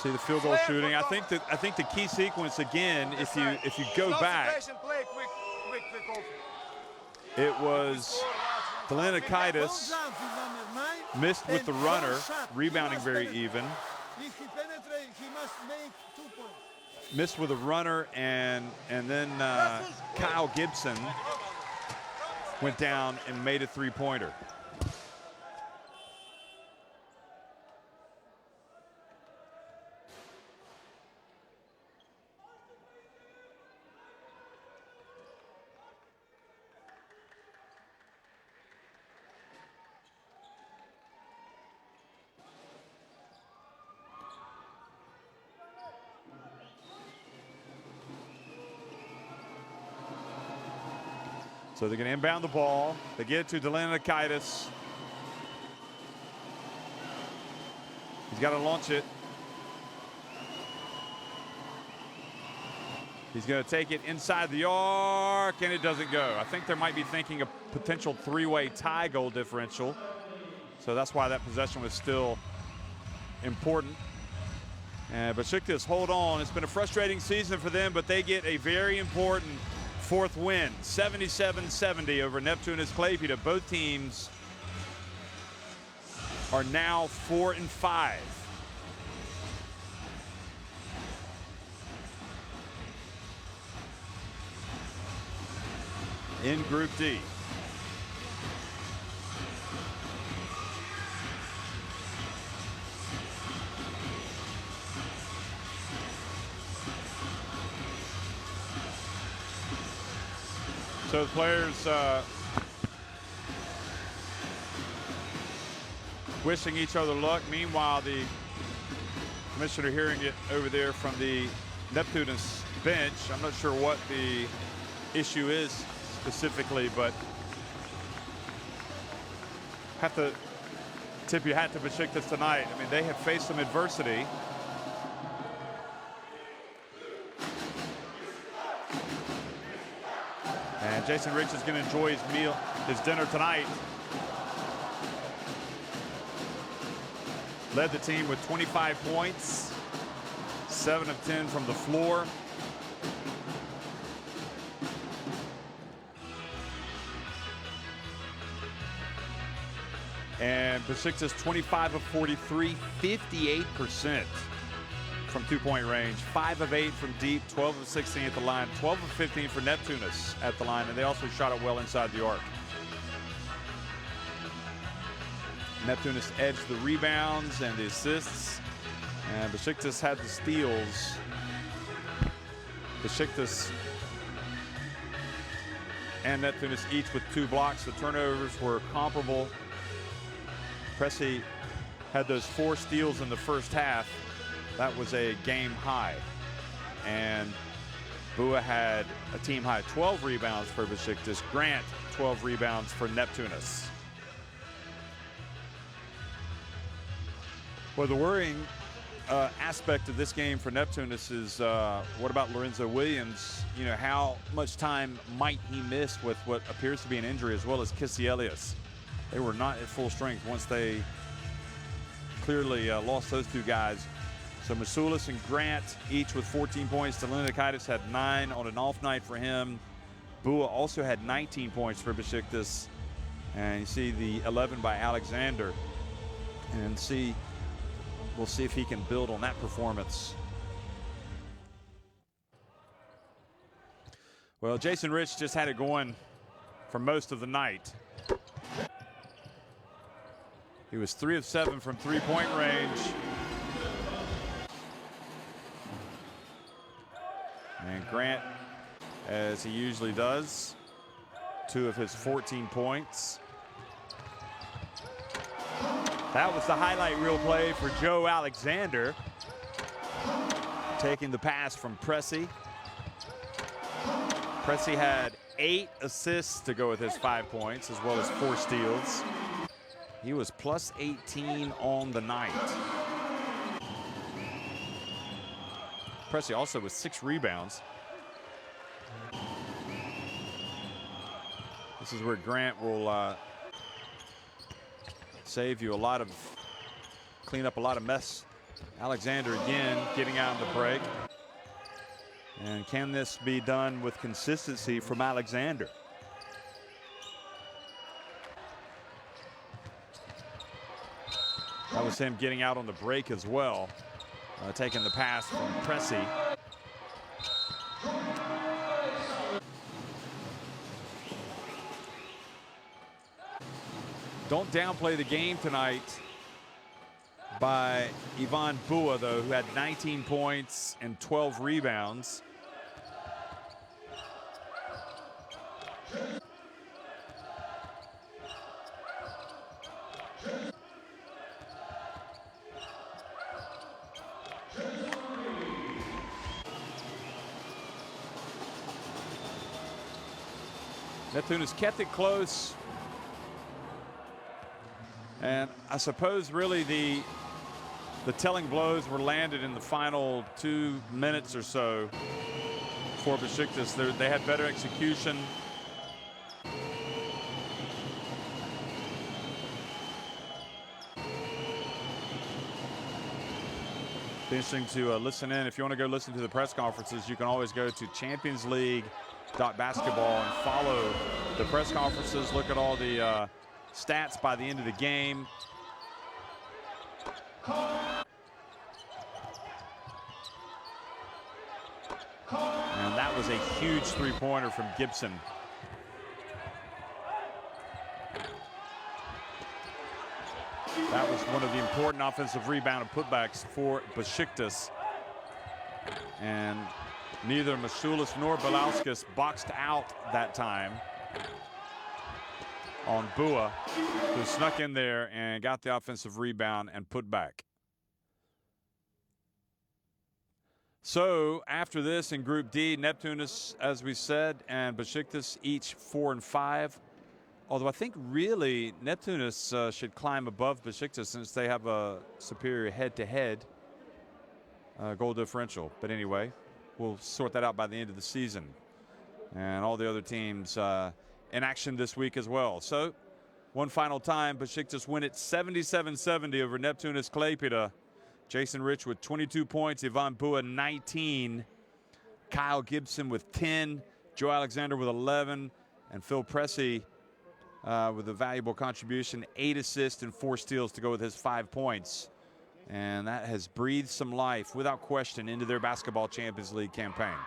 See the field goal shooting. I think the key sequence again, if you go back, play, quick open. it was Neptunas missed with the runner, rebounding very even. If he penetrates, he must make 2 points. Missed with a runner, and then Kyle Gibson went down and made a 3-pointer. So they're going to inbound the ball. They get it to Neptunas. He's got to launch it. He's going to take it inside the arc, and it doesn't go. I think they might be thinking a potential 3-way tie goal differential. So that's why that possession was still important. And Besiktas hold on. It's been a frustrating season for them, but they get a very important 4th win, 77-70 over Neptunas Klaipeda. Both teams are now 4-5. In Group D. So the players wishing each other luck. Meanwhile, the commissioner hearing it over there from the Neptunas bench. I'm not sure what the issue is specifically, but have to tip your hat to Besiktas tonight. I mean, they have faced some adversity. And Jason Rich is going to enjoy his dinner tonight. Led the team with 25 points, 7 of 10 from the floor. And Besiktas 25 of 43, 58% from two-point range, 5 of 8 from deep, 12 of 16 at the line, 12 of 15 for Neptunas at the line, and they also shot it well inside the arc. Neptunas edged the rebounds and the assists, and Besiktas had the steals. Besiktas and Neptunas each with 2 blocks. The turnovers were comparable. Pressy had those 4 steals in the first half. That was a game high. And Bua had a team high 12 rebounds for Besiktas. Grant 12 rebounds for Neptunas. Well, the worrying aspect of this game for Neptunas is what about Lorenzo Williams? You know, how much time might he miss with what appears to be an injury, as well as Kisielius? They were not at full strength once they clearly lost those 2 guys. So Masulis and Grant each with 14 points. Delinikaitis had 9 on an off night for him. Bua also had 19 points for Besiktas. And you see the 11 by Alexander. And we'll see if he can build on that performance. Well, Jason Rich just had it going for most of the night. He was 3 of 7 from three-point range. And Grant, as he usually does, 2 of his 14 points. That was the highlight reel play for Joe Alexander. Taking the pass from Pressy. Pressy had 8 assists to go with his 5 points, as well as 4 steals. He was plus 18 on the night. Pressy also with 6 rebounds. This is where Grant will save you clean up a lot of mess. Alexander again getting out of the break. And can this be done with consistency from Alexander? That was him getting out on the break as well. Taking the pass from Pressy. Don't downplay the game tonight by Ivan Bua, though, who had 19 points and 12 rebounds. Neptunas kept it close. And I suppose really the telling blows were landed in the final 2 minutes or so for Besiktas. They had better execution. Be interesting to listen in. If you want to go listen to the press conferences, you can always go to championsleague.basketball and follow the press conferences. Look at all the stats by the end of the game. And that was a huge three-pointer from Gibson. That was one of the important offensive rebound and putbacks for Besiktas. And neither Masulis nor Belauskas boxed out that time on Bua, who snuck in there and got the offensive rebound and put back. So after this in Group D, Neptunas, as we said, and Besiktas each 4 and 5. Although I think really Neptunas should climb above Besiktas since they have a superior head-to-head goal differential. But anyway, we'll sort that out by the end of the season. And all the other teams in action this week as well. So one final time, Besiktas win it 77-70 over Neptunas Klaipeda. Jason Rich with 22 points, Ivan Bua 19, Kyle Gibson with 10, Joe Alexander with 11, and Phil Pressy with a valuable contribution, 8 assists and 4 steals to go with his 5 points. And that has breathed some life, without question, into their Basketball Champions League campaign.